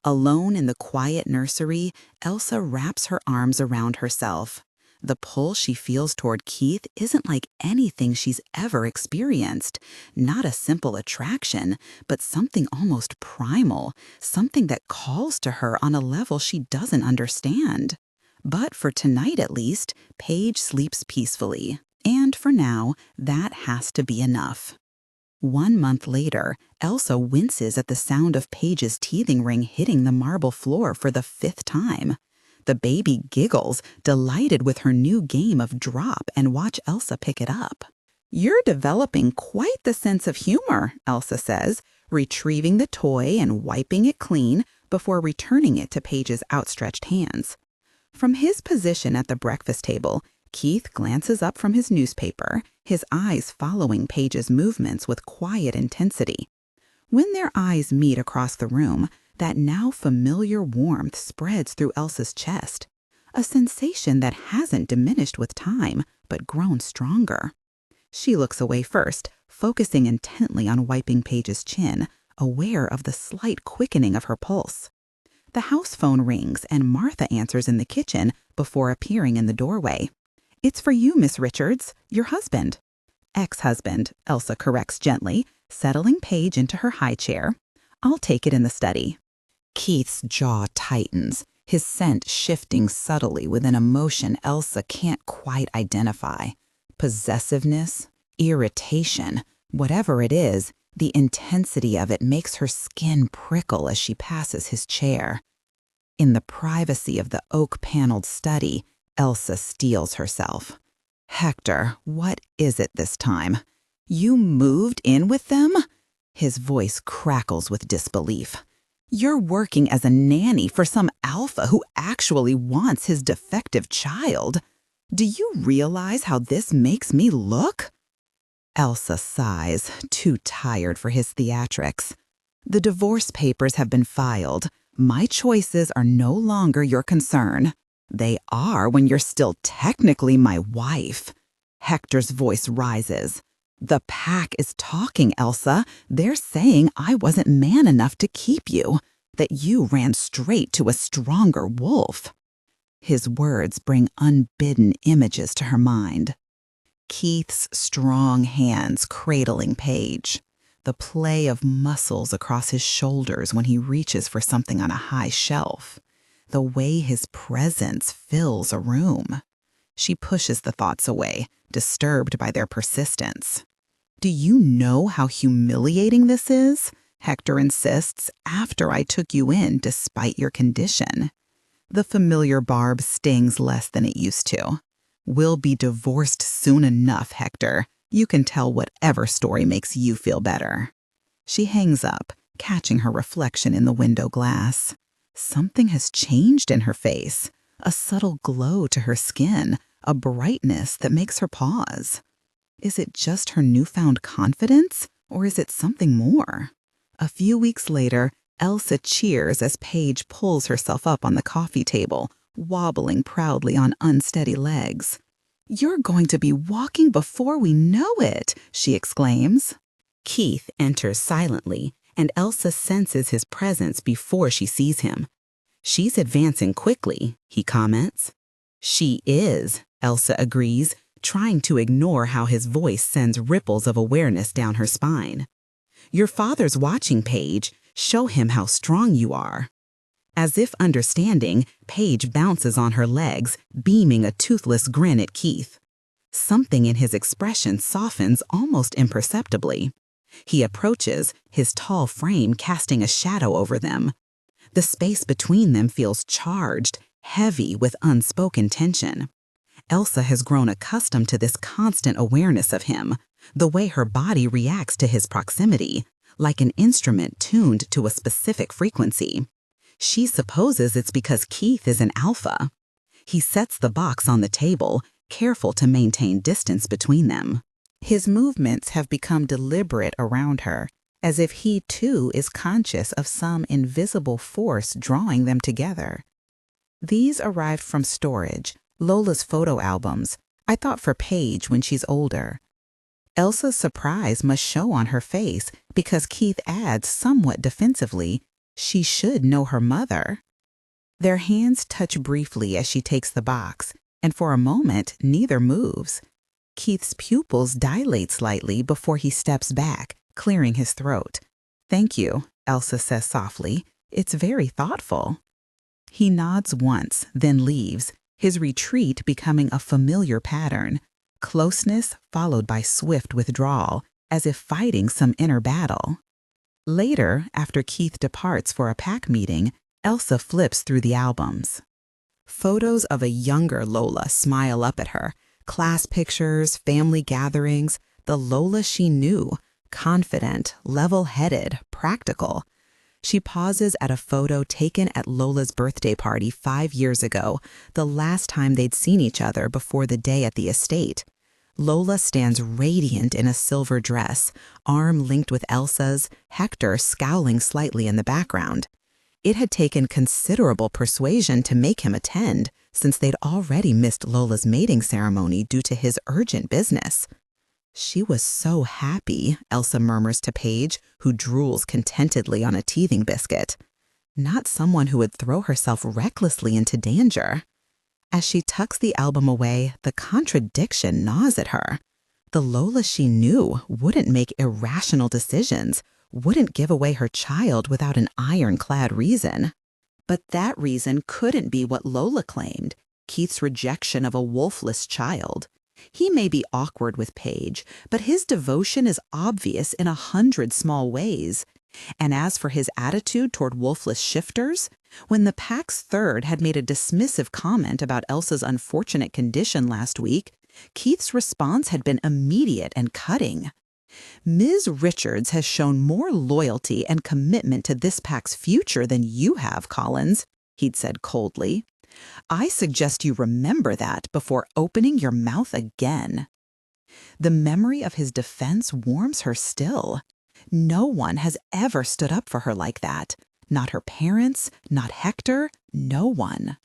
[SPEAKER 1] Alone in the quiet nursery, Elsa wraps her arms around herself. The pull she feels toward Keith isn't like anything she's ever experienced. Not a simple attraction, but something almost primal, something that calls to her on a level she doesn't understand. But for tonight at least, Paige sleeps peacefully. And for now, that has to be enough. 1 month later, Elsa winces at the sound of Paige's teething ring hitting the marble floor for the 5th time. The baby giggles, delighted with her new game of drop and watch Elsa pick it up. "You're developing quite the sense of humor," Elsa says, retrieving the toy and wiping it clean before returning it to Paige's outstretched hands. From his position at the breakfast table, Keith glances up from his newspaper, his eyes following Paige's movements with quiet intensity. When their eyes meet across the room, that now familiar warmth spreads through Elsa's chest, a sensation that hasn't diminished with time, but grown stronger. She looks away first, focusing intently on wiping Paige's chin, aware of the slight quickening of her pulse. The house phone rings and Martha answers in the kitchen before appearing in the doorway. "It's for you, Miss Richards, your husband." "Ex-husband," Elsa corrects gently, settling Paige into her high chair. "I'll take it in the study." Keith's jaw tightens, his scent shifting subtly with an emotion Elsa can't quite identify. Possessiveness, irritation, whatever it is, the intensity of it makes her skin prickle as she passes his chair. In the privacy of the oak-paneled study, Elsa steels herself. "Hector, what is it this time? You moved in with them?" His voice crackles with disbelief. "You're working as a nanny for some alpha who actually wants his defective child. Do you realize how this makes me look?" Elsa sighs, too tired for his theatrics. "The divorce papers have been filed. My choices are no longer your concern. They are when you're still technically my wife." Hector's voice rises. The pack is talking, Elsa. They're saying I wasn't man enough to keep you, that you ran straight to a stronger wolf. His words bring unbidden images to her mind. Keith's strong hands cradling Paige, the play of muscles across his shoulders when he reaches for something on a high shelf, the way his presence fills a room. She pushes the thoughts away, disturbed by their persistence. Do you know how humiliating this is? Hector insists, after I took you in despite your condition. The familiar barb stings less than it used to. We'll be divorced soon enough, Hector. You can tell whatever story makes you feel better. She hangs up, catching her reflection in the window glass. Something has changed in her face, a subtle glow to her skin, a brightness that makes her pause. Is it just her newfound confidence, or is it something more? A few weeks later, Elsa cheers as Paige pulls herself up on the coffee table, wobbling proudly on unsteady legs. "You're going to be walking before we know it," she exclaims. Keith enters silently, and Elsa senses his presence before she sees him. "She's advancing quickly," he comments. "She is," Elsa agrees, trying to ignore how his voice sends ripples of awareness down her spine. "Your father's watching, Paige. Show him how strong you are." As if understanding, Paige bounces on her legs, beaming a toothless grin at Keith. Something in his expression softens almost imperceptibly. He approaches, his tall frame casting a shadow over them. The space between them feels charged, heavy with unspoken tension. Elsa has grown accustomed to this constant awareness of him, the way her body reacts to his proximity, like an instrument tuned to a specific frequency. She supposes it's because Keith is an alpha. He sets the box on the table, careful to maintain distance between them. His movements have become deliberate around her, as if he too is conscious of some invisible force drawing them together. These arrived from storage, Lola's photo albums. I thought for Paige when she's older. Elsa's surprise must show on her face because Keith adds somewhat defensively, "She should know her mother." Their hands touch briefly as she takes the box, and for a moment, neither moves. Keith's pupils dilate slightly before he steps back, clearing his throat. "Thank you," Elsa says softly. "It's very thoughtful." He nods once, then leaves, his retreat becoming a familiar pattern. Closeness followed by swift withdrawal, as if fighting some inner battle. Later, after Keith departs for a pack meeting, Elsa flips through the albums. Photos of a younger Lola smile up at her. Class pictures, family gatherings, the Lola she knew, confident, level-headed, practical. She pauses at a photo taken at Lola's birthday party 5 years ago, the last time they'd seen each other before the day at the estate. Lola stands radiant in a silver dress, arm linked with Elsa's, Hector scowling slightly in the background. It had taken considerable persuasion to make him attend, since they'd already missed Lola's mating ceremony due to his urgent business. "She was so happy," Elsa murmurs to Paige, who drools contentedly on a teething biscuit. Not someone who would throw herself recklessly into danger. As she tucks the album away, the contradiction gnaws at her. The Lola she knew wouldn't make irrational decisions, wouldn't give away her child without an ironclad reason. But that reason couldn't be what Lola claimed, Keith's rejection of a wolfless child. He may be awkward with Paige, but his devotion is obvious in 100 small ways. And as for his attitude toward wolfless shifters, when the pack's third had made a dismissive comment about Elsa's unfortunate condition last week, Keith's response had been immediate and cutting. "Ms. Richards has shown more loyalty and commitment to this pack's future than you have, Collins," he'd said coldly. "I suggest you remember that before opening your mouth again." The memory of his defense warms her still. No one has ever stood up for her like that. Not her parents, not Hector, no one.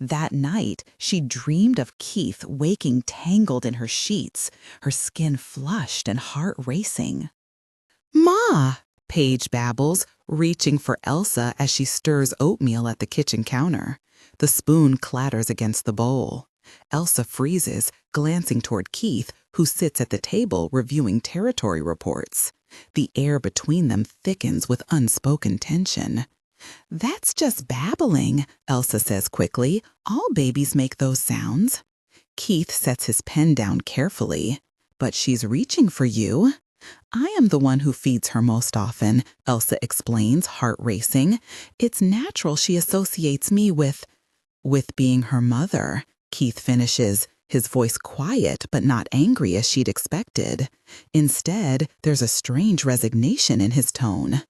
[SPEAKER 1] That night, she dreamed of Keith waking tangled in her sheets, her skin flushed and heart racing. "Ma," Paige babbles, reaching for Elsa as she stirs oatmeal at the kitchen counter. The spoon clatters against the bowl. Elsa freezes, glancing toward Keith, who sits at the table reviewing territory reports. The air between them thickens with unspoken tension. "That's just babbling," Elsa says quickly. "All babies make those sounds." Keith sets his pen down carefully. "But she's reaching for you." "I am the one who feeds her most often," Elsa explains, heart racing. "It's natural she associates me with being her mother," Keith finishes, his voice quiet but not angry as she'd expected. Instead, there's a strange resignation in his tone.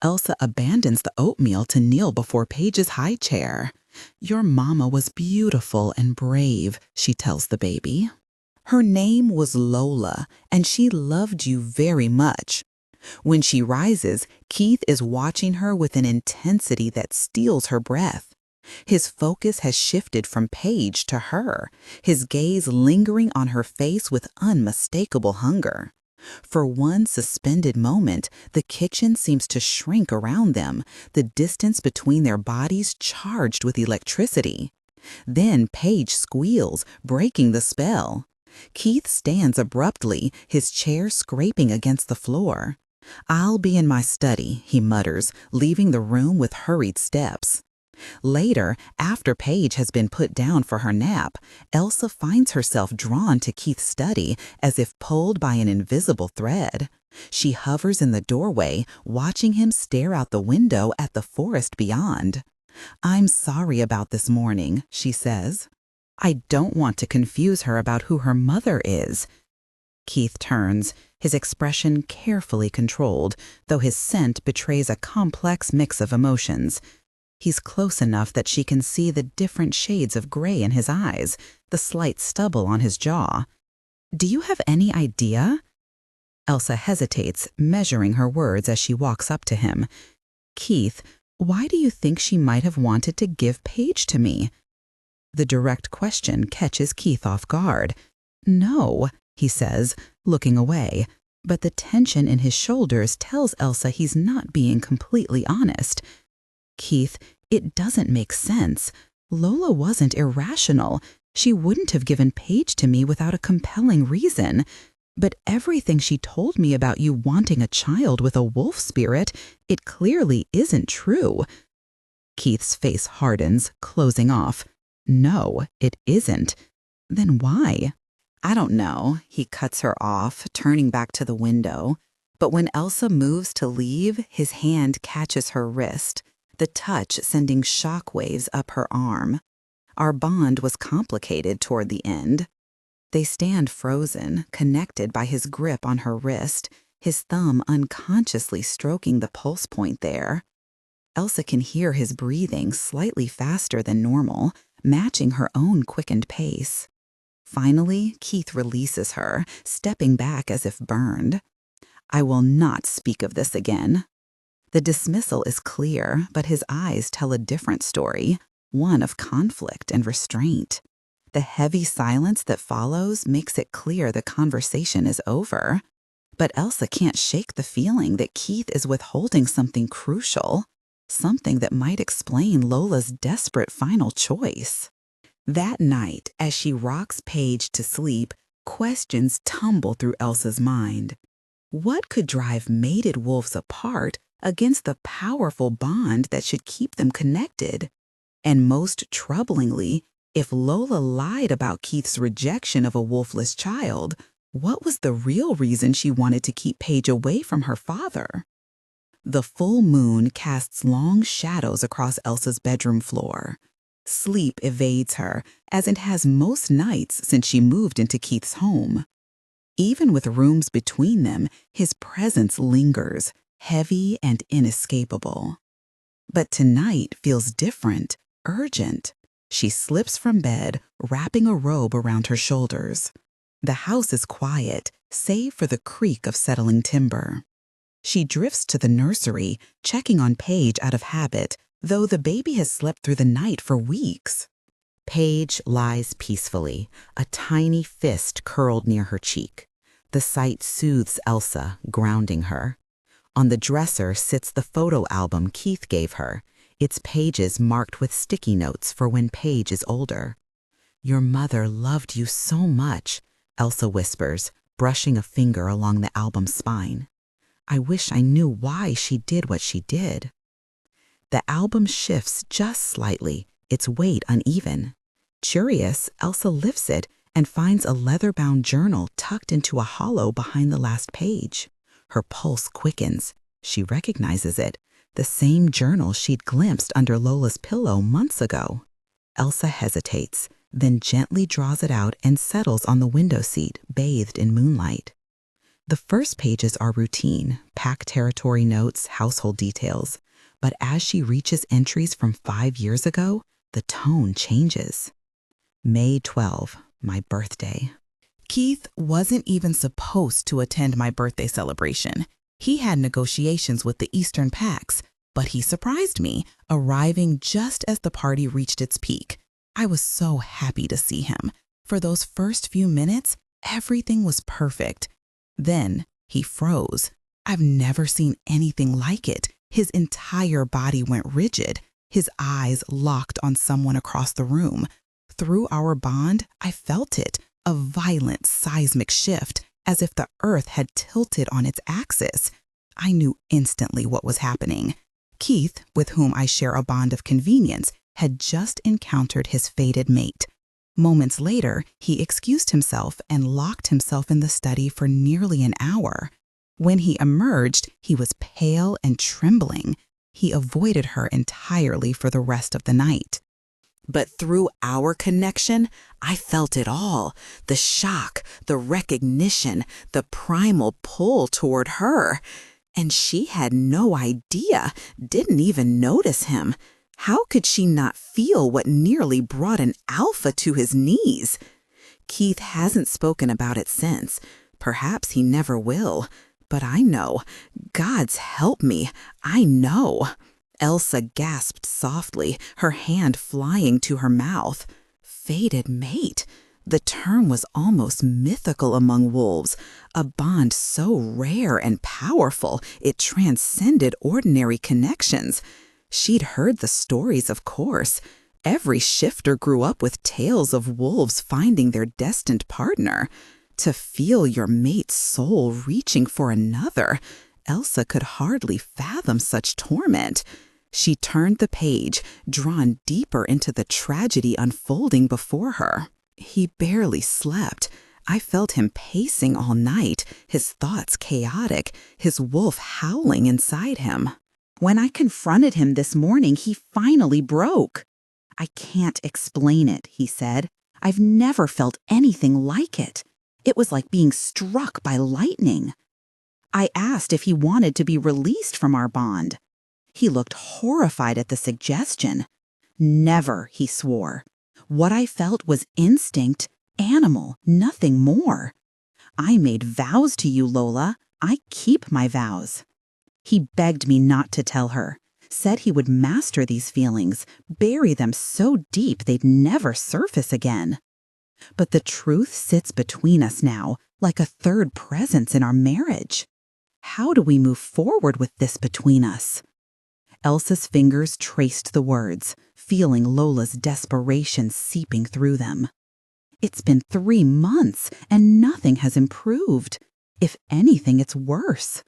[SPEAKER 1] Elsa abandons the oatmeal to kneel before Paige's high chair. "Your mama was beautiful and brave," she tells the baby. "Her name was Lola, and she loved you very much." When she rises, Keith is watching her with an intensity that steals her breath. His focus has shifted from Paige to her, his gaze lingering on her face with unmistakable hunger. For one suspended moment, the kitchen seems to shrink around them, the distance between their bodies charged with electricity. Then Paige squeals, breaking the spell. Keith stands abruptly, his chair scraping against the floor. "I'll be in my study," he mutters, leaving the room with hurried steps. Later, after Paige has been put down for her nap, Elsa finds herself drawn to Keith's study as if pulled by an invisible thread. She hovers in the doorway, watching him stare out the window at the forest beyond. "I'm sorry about this morning," she says. "I don't want to confuse her about who her mother is." Keith turns, his expression carefully controlled, though his scent betrays a complex mix of emotions. He's close enough that she can see the different shades of gray in his eyes, the slight stubble on his jaw. "Do you have any idea?" Elsa hesitates, measuring her words as she walks up to him. "Keith, why do you think she might have wanted to give Paige to me?" The direct question catches Keith off guard. "No," he says, looking away, but the tension in his shoulders tells Elsa he's not being completely honest. "Keith, it doesn't make sense. Lola wasn't irrational. She wouldn't have given Paige to me without a compelling reason. But everything she told me about you wanting a child with a wolf spirit, it clearly isn't true." Keith's face hardens, closing off. "No, it isn't." "Then why?" "I don't know," he cuts her off, turning back to the window. But when Elsa moves to leave, his hand catches her wrist, the touch sending shockwaves up her arm. Our bond was complicated toward the end. They stand frozen, connected by his grip on her wrist, his thumb unconsciously stroking the pulse point there. Elsa can hear his breathing slightly faster than normal, matching her own quickened pace. Finally, Keith releases her, stepping back as if burned. "I will not speak of this again." The dismissal is clear, but his eyes tell a different story, one of conflict and restraint. The heavy silence that follows makes it clear the conversation is over. But Elsa can't shake the feeling that Keith is withholding something crucial, something that might explain Lola's desperate final choice. That night, as she rocks Paige to sleep, questions tumble through Elsa's mind. What could drive mated wolves apart against the powerful bond that should keep them connected? And most troublingly, if Lola lied about Keith's rejection of a wolfless child, what was the real reason she wanted to keep Paige away from her father? The full moon casts long shadows across Elsa's bedroom floor. Sleep evades her, as it has most nights since she moved into Keith's home. Even with rooms between them, his presence lingers, heavy and inescapable. But tonight feels different, urgent. She slips from bed, wrapping a robe around her shoulders. The house is quiet, save for the creak of settling timber. She drifts to the nursery, checking on Paige out of habit, though the baby has slept through the night for weeks. Paige lies peacefully, a tiny fist curled near her cheek. The sight soothes Elsa, grounding her. On the dresser sits the photo album Keith gave her, its pages marked with sticky notes for when Paige is older. "Your mother loved you so much," Elsa whispers, brushing a finger along the album's spine. "I wish I knew why she did what she did." The album shifts just slightly, its weight uneven. Curious, Elsa lifts it and finds a leather-bound journal tucked into a hollow behind the last page. Her pulse quickens. She recognizes it, the same journal she'd glimpsed under Lola's pillow months ago. Elsa hesitates, then gently draws it out and settles on the window seat, bathed in moonlight. The first pages are routine, pack territory notes, household details. But as she reaches entries from 5 years ago, the tone changes. May 12, my birthday. Keith wasn't even supposed to attend my birthday celebration. He had negotiations with the Eastern Pax, but he surprised me, arriving just as the party reached its peak. I was so happy to see him. For those first few minutes, everything was perfect. Then he froze. I've never seen anything like it. His entire body went rigid, his eyes locked on someone across the room. Through our bond, I felt it, a violent seismic shift, as if the earth had tilted on its axis. I knew instantly what was happening. Keith, with whom I share a bond of convenience, had just encountered his fated mate. Moments later, he excused himself and locked himself in the study for nearly an hour. When he emerged, he was pale and trembling. He avoided her entirely for the rest of the night. But through our connection, I felt it all. The shock, the recognition, the primal pull toward her. And she had no idea, didn't even notice him. How could she not feel what nearly brought an alpha to his knees? Keith hasn't spoken about it since. Perhaps he never will. But I know. God's help me. I know. Elsa gasped softly, her hand flying to her mouth. Fated mate. The term was almost mythical among wolves, a bond so rare and powerful it transcended ordinary connections. She'd heard the stories, of course. Every shifter grew up with tales of wolves finding their destined partner. To feel your mate's soul reaching for another, Elsa could hardly fathom such torment. She turned the page, drawn deeper into the tragedy unfolding before her. He barely slept. I felt him pacing all night, his thoughts chaotic, his wolf howling inside him. When I confronted him this morning, he finally broke. "I can't explain it," he said. "I've never felt anything like it. It was like being struck by lightning." I asked if he wanted to be released from our bond. He looked horrified at the suggestion. "Never," he swore. "What I felt was instinct, animal, nothing more. I made vows to you, Lola. I keep my vows." He begged me not to tell her, said he would master these feelings, bury them so deep they'd never surface again. But the truth sits between us now, like a third presence in our marriage. How do we move forward with this between us? Elsa's fingers traced the words, feeling Lola's desperation seeping through them. It's been 3 months, and nothing has improved. If anything, it's worse.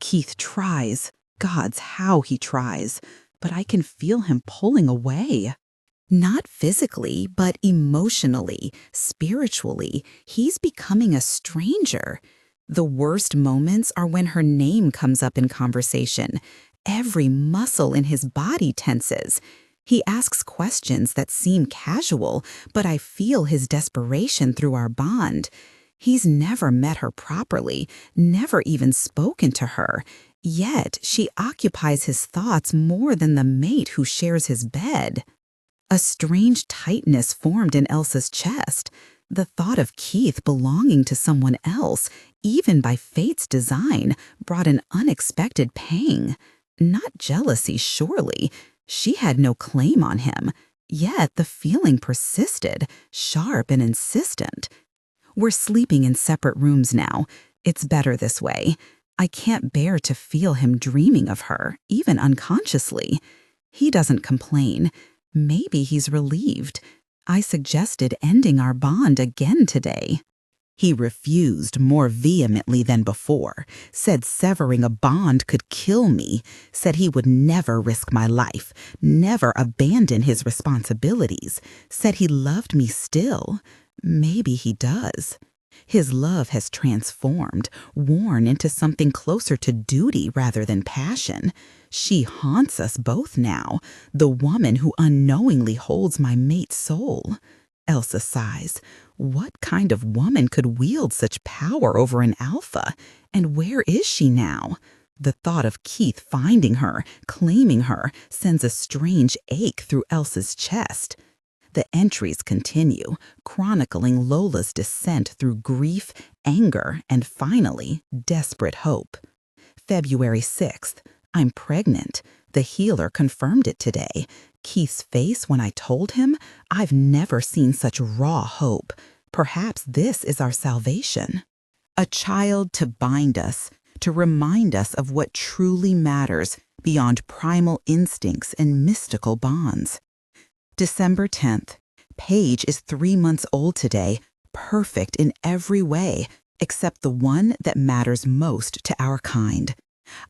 [SPEAKER 1] Keith tries. Gods, how he tries. But I can feel him pulling away. Not physically, but emotionally, spiritually, he's becoming a stranger. The worst moments are when her name comes up in conversation. Every muscle in his body tenses. He asks questions that seem casual, but I feel his desperation through our bond. He's never met her properly, never even spoken to her. Yet she occupies his thoughts more than the mate who shares his bed. A strange tightness formed in Elsa's chest. The thought of Keith belonging to someone else, even by fate's design, brought an unexpected pang. Not jealousy, surely. She had no claim on him. Yet the feeling persisted, sharp and insistent. We're sleeping in separate rooms now. It's better this way. I can't bear to feel him dreaming of her, even unconsciously. He doesn't complain. Maybe he's relieved. I suggested ending our bond again today. He refused more vehemently than before, said severing a bond could kill me, said he would never risk my life, never abandon his responsibilities, said he loved me still. Maybe he does. His love has transformed, worn into something closer to duty rather than passion. She haunts us both now, the woman who unknowingly holds my mate's soul. Elsa sighs. What kind of woman could wield such power over an alpha? And where is she now? The thought of Keith finding her, claiming her, sends a strange ache through Elsa's chest. The entries continue, chronicling Lola's descent through grief, anger, and finally, desperate hope. February 6th. I'm pregnant. The healer confirmed it today. Keith's face when I told him, I've never seen such raw hope. Perhaps this is our salvation. A child to bind us, to remind us of what truly matters beyond primal instincts and mystical bonds. December 10th. Paige is 3 months old today, perfect in every way, except the one that matters most to our kind.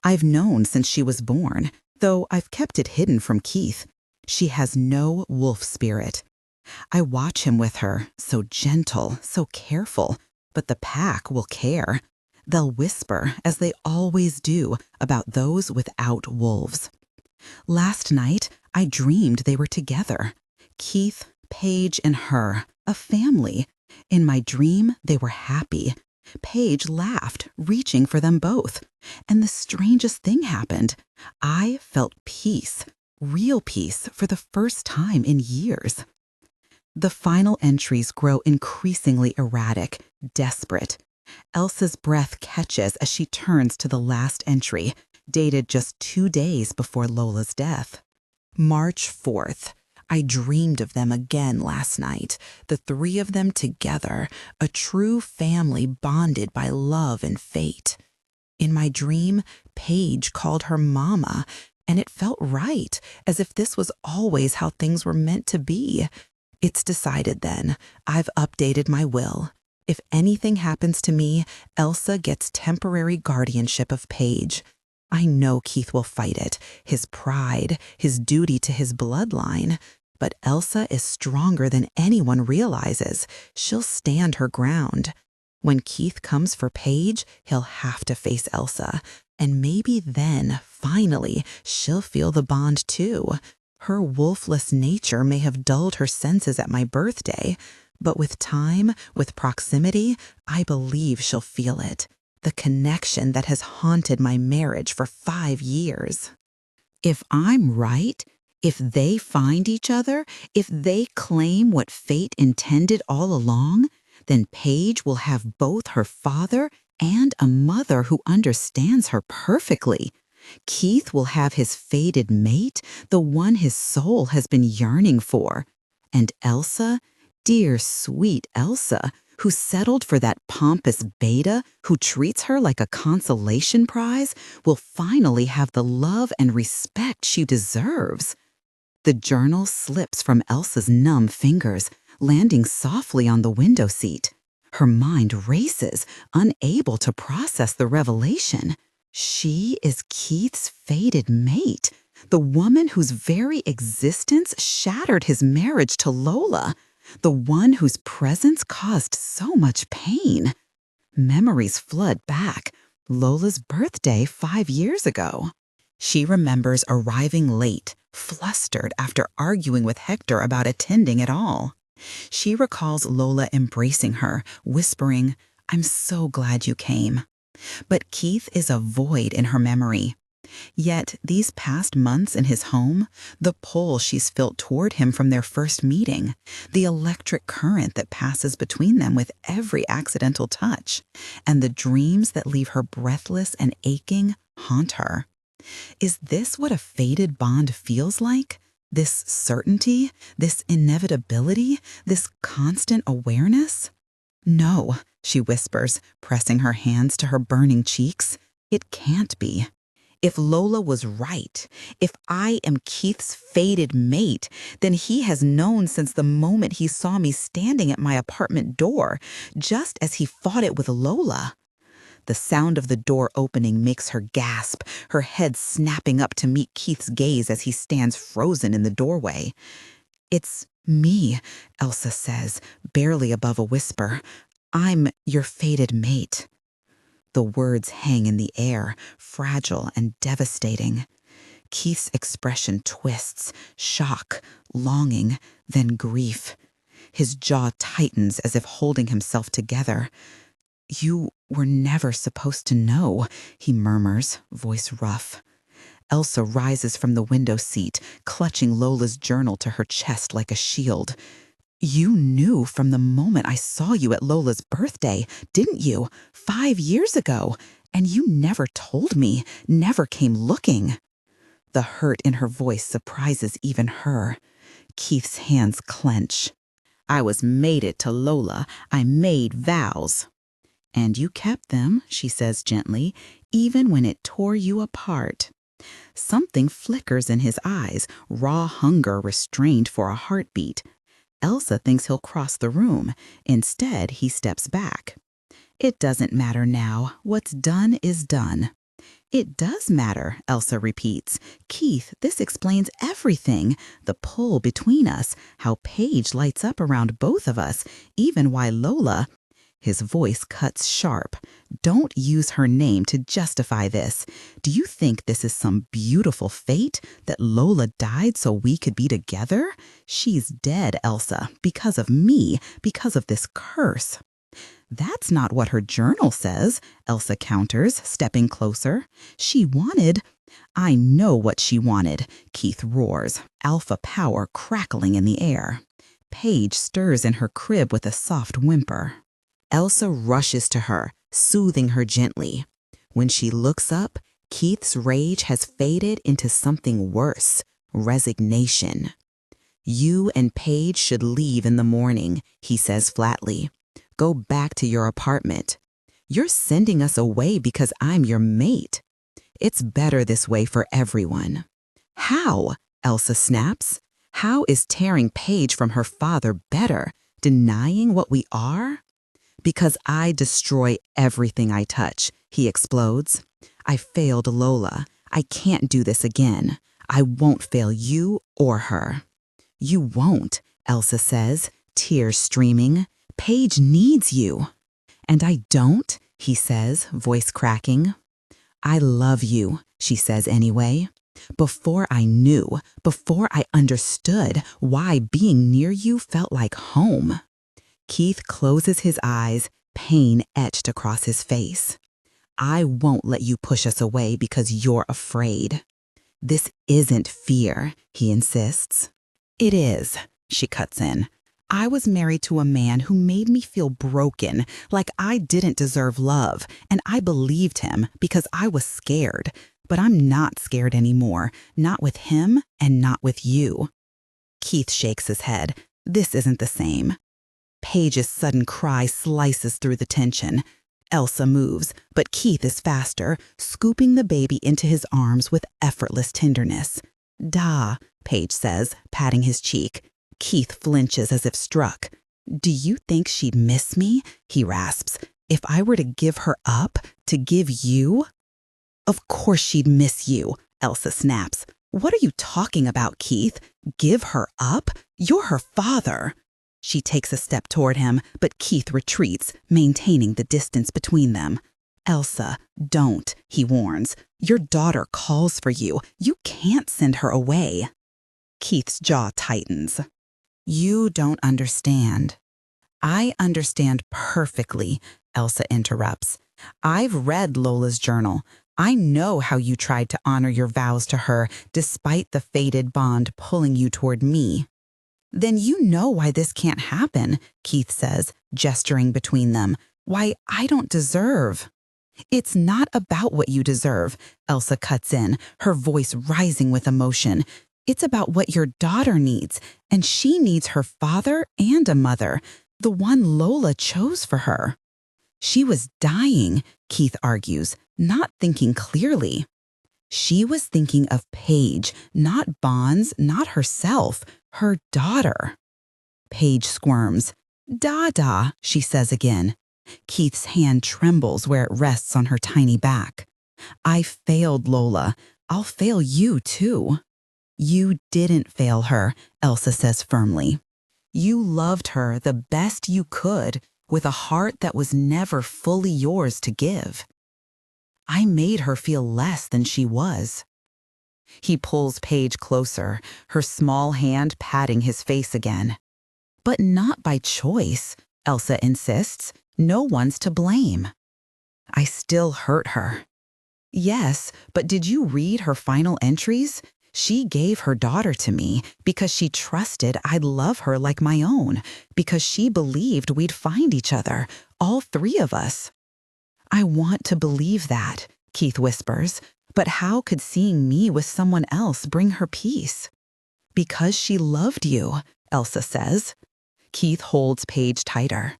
[SPEAKER 1] I've known since she was born, though I've kept it hidden from Keith. She has no wolf spirit. I watch him with her, so gentle, so careful, but the pack will care. They'll whisper, as they always do, about those without wolves. Last night, I dreamed they were together. Keith, Paige, and her, a family. In my dream, they were happy. Paige laughed, reaching for them both. And the strangest thing happened. I felt peace, real peace, for the first time in years. The final entries grow increasingly erratic, desperate. Elsa's breath catches as she turns to the last entry, dated just 2 days before Lola's death. March 4th. I dreamed of them again last night, the 3 of them together, a true family bonded by love and fate. In my dream, Paige called her Mama, and it felt right, as if this was always how things were meant to be. It's decided then. I've updated my will. If anything happens to me, Elsa gets temporary guardianship of Paige. I know Keith will fight it, his pride, his duty to his bloodline. But Elsa is stronger than anyone realizes. She'll stand her ground. When Keith comes for Paige, he'll have to face Elsa. And maybe then, finally, she'll feel the bond too. Her wolfless nature may have dulled her senses at my birthday, but with time, with proximity, I believe she'll feel it. The connection that has haunted my marriage for 5 years. If I'm right, if they find each other, if they claim what fate intended all along, then Paige will have both her father and a mother who understands her perfectly. Keith will have his fated mate, the one his soul has been yearning for. And Elsa, dear sweet Elsa, who settled for that pompous beta who treats her like a consolation prize, will finally have the love and respect she deserves. The journal slips from Elsa's numb fingers, landing softly on the window seat. Her mind races, unable to process the revelation. She is Keith's fated mate, the woman whose very existence shattered his marriage to Lola, the one whose presence caused so much pain. Memories flood back. Lola's birthday 5 years ago. She remembers arriving late, flustered after arguing with Hector about attending at all. She recalls Lola embracing her, whispering, "I'm so glad you came." But Keith is a void in her memory. Yet these past months in his home, the pull she's felt toward him from their first meeting, the electric current that passes between them with every accidental touch, and the dreams that leave her breathless and aching haunt her. Is this what a fated bond feels like? This certainty, this inevitability, this constant awareness? No, she whispers, pressing her hands to her burning cheeks. It can't be. If Lola was right, if I am Keith's fated mate, then he has known since the moment he saw me standing at my apartment door, just as he fought it with Lola. The sound of the door opening makes her gasp, her head snapping up to meet Keith's gaze as he stands frozen in the doorway. "It's me," Elsa says, barely above a whisper. "I'm your fated mate." The words hang in the air, fragile and devastating. Keith's expression twists, shock, longing, then grief. His jaw tightens as if holding himself together. "You were never supposed to know," he murmurs, voice rough. Elsa rises from the window seat, clutching Lola's journal to her chest like a shield. "You knew from the moment I saw you at Lola's birthday, didn't you? 5 years ago. And you never told me, never came looking." The hurt in her voice surprises even her. Keith's hands clench. "I was mated to Lola. I made vows." "And you kept them," she says gently, "even when it tore you apart." Something flickers in his eyes, raw hunger restrained for a heartbeat. Elsa thinks he'll cross the room. Instead, he steps back. "It doesn't matter now. What's done is done." "It does matter," Elsa repeats. "Keith, this explains everything. The pull between us, how Paige lights up around both of us, even why Lola—" His voice cuts sharp. "Don't use her name to justify this. Do you think this is some beautiful fate, that Lola died so we could be together? She's dead, Elsa, because of me, because of this curse." "That's not what her journal says," Elsa counters, stepping closer. "She wanted—" "I know what she wanted," Keith roars, alpha power crackling in the air. Paige stirs in her crib with a soft whimper. Elsa rushes to her, soothing her gently. When she looks up, Keith's rage has faded into something worse, resignation. "You and Paige should leave in the morning," he says flatly. "Go back to your apartment. You're sending us away because I'm your mate. It's better this way for everyone." "How?" Elsa snaps. "How is tearing Paige from her father better? Denying what we are?" "Because I destroy everything I touch," he explodes. "I failed Lola. I can't do this again. I won't fail you or her." "You won't," Elsa says, tears streaming. "Paige needs you." "And I don't," he says, voice cracking. "I love you," she says anyway. "Before I knew, before I understood why being near you felt like home." Keith closes his eyes, pain etched across his face. "I won't let you push us away because you're afraid." "This isn't fear," he insists. "It is," she cuts in. "I was married to a man who made me feel broken, like I didn't deserve love, and I believed him because I was scared. But I'm not scared anymore, not with him and not with you." Keith shakes his head. This isn't the same. Paige's sudden cry slices through the tension. Elsa moves, but Keith is faster, scooping the baby into his arms with effortless tenderness. "Da," Paige says, patting his cheek. Keith flinches as if struck. "Do you think she'd miss me?" he rasps. "If I were to give her up, to give you?" "Of course she'd miss you," Elsa snaps. "What are you talking about, Keith? Give her up? You're her father." She takes a step toward him, but Keith retreats, maintaining the distance between them. "Elsa, don't," he warns. "Your daughter calls for you. You can't send her away." Keith's jaw tightens. "You don't understand." "I understand perfectly," Elsa interrupts. "I've read Lola's journal. I know how you tried to honor your vows to her despite the fated bond pulling you toward me." "Then you know why this can't happen," Keith says, gesturing between them. "Why I don't deserve." "It's not about what you deserve," Elsa cuts in, her voice rising with emotion. It's about what your daughter needs, and she needs her father and a mother, the one Lola chose for her. She was dying, Keith argues, not thinking clearly. She was thinking of Paige, not Bonds, not herself, her daughter. Paige squirms. "Dada," she says again. Keith's hand trembles where it rests on her tiny back. "I failed Lola. I'll fail you too." "You didn't fail her," Elsa says firmly. "You loved her the best you could, with a heart that was never fully yours to give. I made her feel less than she was." He pulls Paige closer, her small hand patting his face again. "But not by choice," Elsa insists. "No one's to blame." "I still hurt her." "Yes, but did you read her final entries? She gave her daughter to me because she trusted I'd love her like my own, because she believed we'd find each other, all three of us." "I want to believe that," Keith whispers, "but how could seeing me with someone else bring her peace?" "Because she loved you," Elsa says. Keith holds Paige tighter.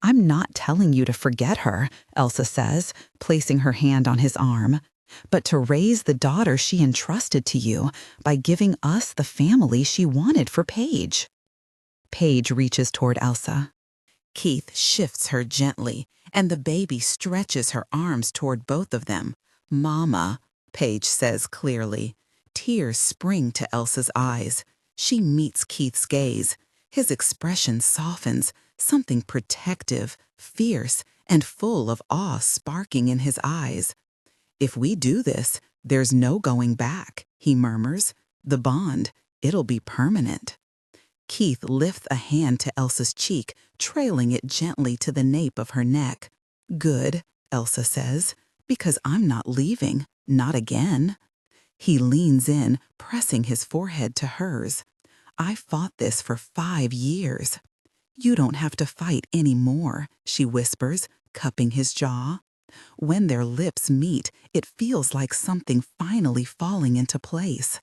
[SPEAKER 1] "I'm not telling you to forget her," Elsa says, placing her hand on his arm, "but to raise the daughter she entrusted to you by giving us the family she wanted for Paige." Paige reaches toward Elsa. Keith shifts her gently, and the baby stretches her arms toward both of them. "Mama," Paige says clearly. Tears spring to Elsa's eyes. She meets Keith's gaze. His expression softens, something protective, fierce, and full of awe sparking in his eyes. "If we do this, there's no going back," he murmurs. "The bond, it'll be permanent." Keith lifts a hand to Elsa's cheek, trailing it gently to the nape of her neck. "Good," Elsa says, "because I'm not leaving, not again." He leans in, pressing his forehead to hers. "I fought this for 5 years." "You don't have to fight anymore," she whispers, cupping his jaw. When their lips meet, it feels like something finally falling into place.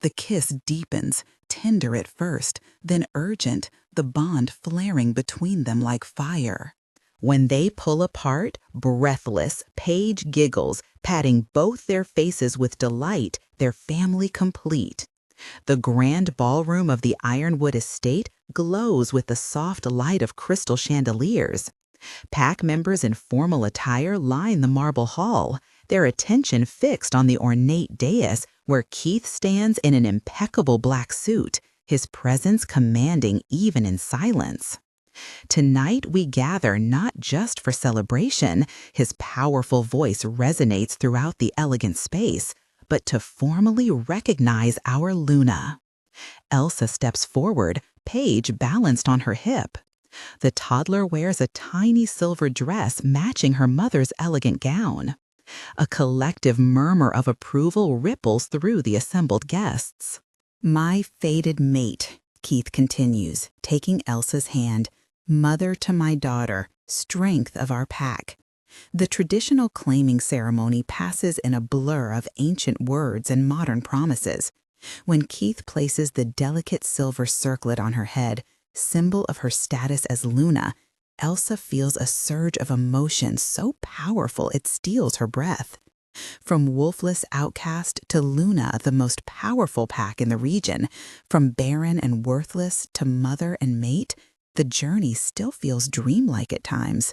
[SPEAKER 1] The kiss deepens, tender at first, then urgent, the bond flaring between them like fire. When they pull apart, breathless, Paige giggles, patting both their faces with delight, their family complete. The grand ballroom of the Ironwood estate glows with the soft light of crystal chandeliers. Pack members in formal attire line the marble hall, their attention fixed on the ornate dais where Keith stands in an impeccable black suit, his presence commanding even in silence. Tonight we gather not just for celebration, his powerful voice resonates throughout the elegant space, but to formally recognize our Luna. Elsa steps forward, Paige balanced on her hip. The toddler wears a tiny silver dress matching her mother's elegant gown. A collective murmur of approval ripples through the assembled guests. "My fated mate," Keith continues, taking Elsa's hand, "mother to my daughter, strength of our pack." The traditional claiming ceremony passes in a blur of ancient words and modern promises. When Keith places the delicate silver circlet on her head, symbol of her status as Luna, Elsa feels a surge of emotion so powerful it steals her breath. From wolfless outcast to Luna, the most powerful pack in the region, from barren and worthless to mother and mate, the journey still feels dreamlike at times.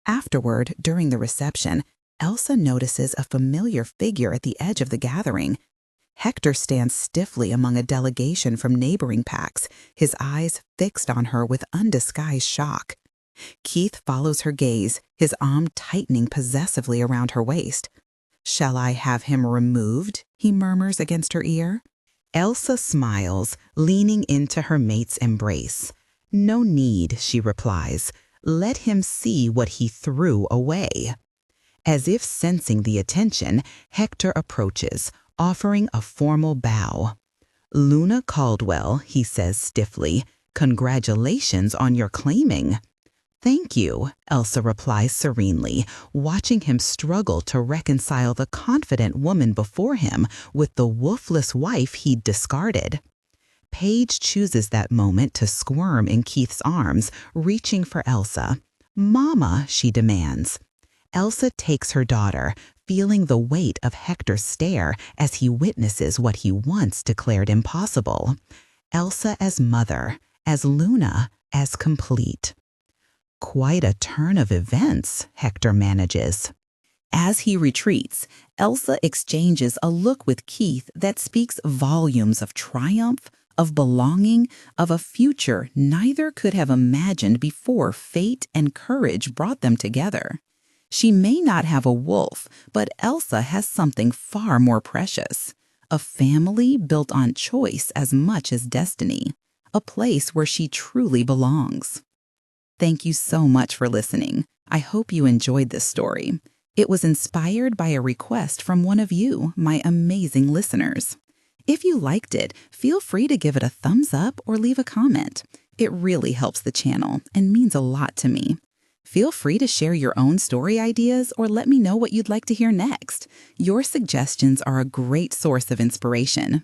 [SPEAKER 1] Afterward, during the reception, Elsa notices a familiar figure at the edge of the gathering. Hector stands stiffly among a delegation from neighboring packs, his eyes fixed on her with undisguised shock. Keith follows her gaze, his arm tightening possessively around her waist. "Shall I have him removed?" he murmurs against her ear. Elsa smiles, leaning into her mate's embrace. "No need," she replies. "Let him see what he threw away." As if sensing the attention, Hector approaches, offering a formal bow. "Luna Caldwell," he says stiffly, "congratulations on your claiming." Thank you, Elsa replies serenely, watching him struggle to reconcile the confident woman before him with the wolfless wife he'd discarded. Paige chooses that moment to squirm in Keith's arms, reaching for Elsa. "Mama," she demands. Elsa takes her daughter, feeling the weight of Hector's stare as he witnesses what he once declared impossible. Elsa as mother, as Luna, as complete. Quite a turn of events, Hector manages. As he retreats, Elsa exchanges a look with Keith that speaks volumes of triumph, of belonging, of a future neither could have imagined before fate and courage brought them together. She may not have a wolf, but Elsa has something far more precious. A family built on choice as much as destiny. A place where she truly belongs. Thank you so much for listening. I hope you enjoyed this story. It was inspired by a request from one of you, my amazing listeners. If you liked it, feel free to give it a thumbs up or leave a comment. It really helps the channel and means a lot to me. Feel free to share your own story ideas or let me know what you'd like to hear next. Your suggestions are a great source of inspiration.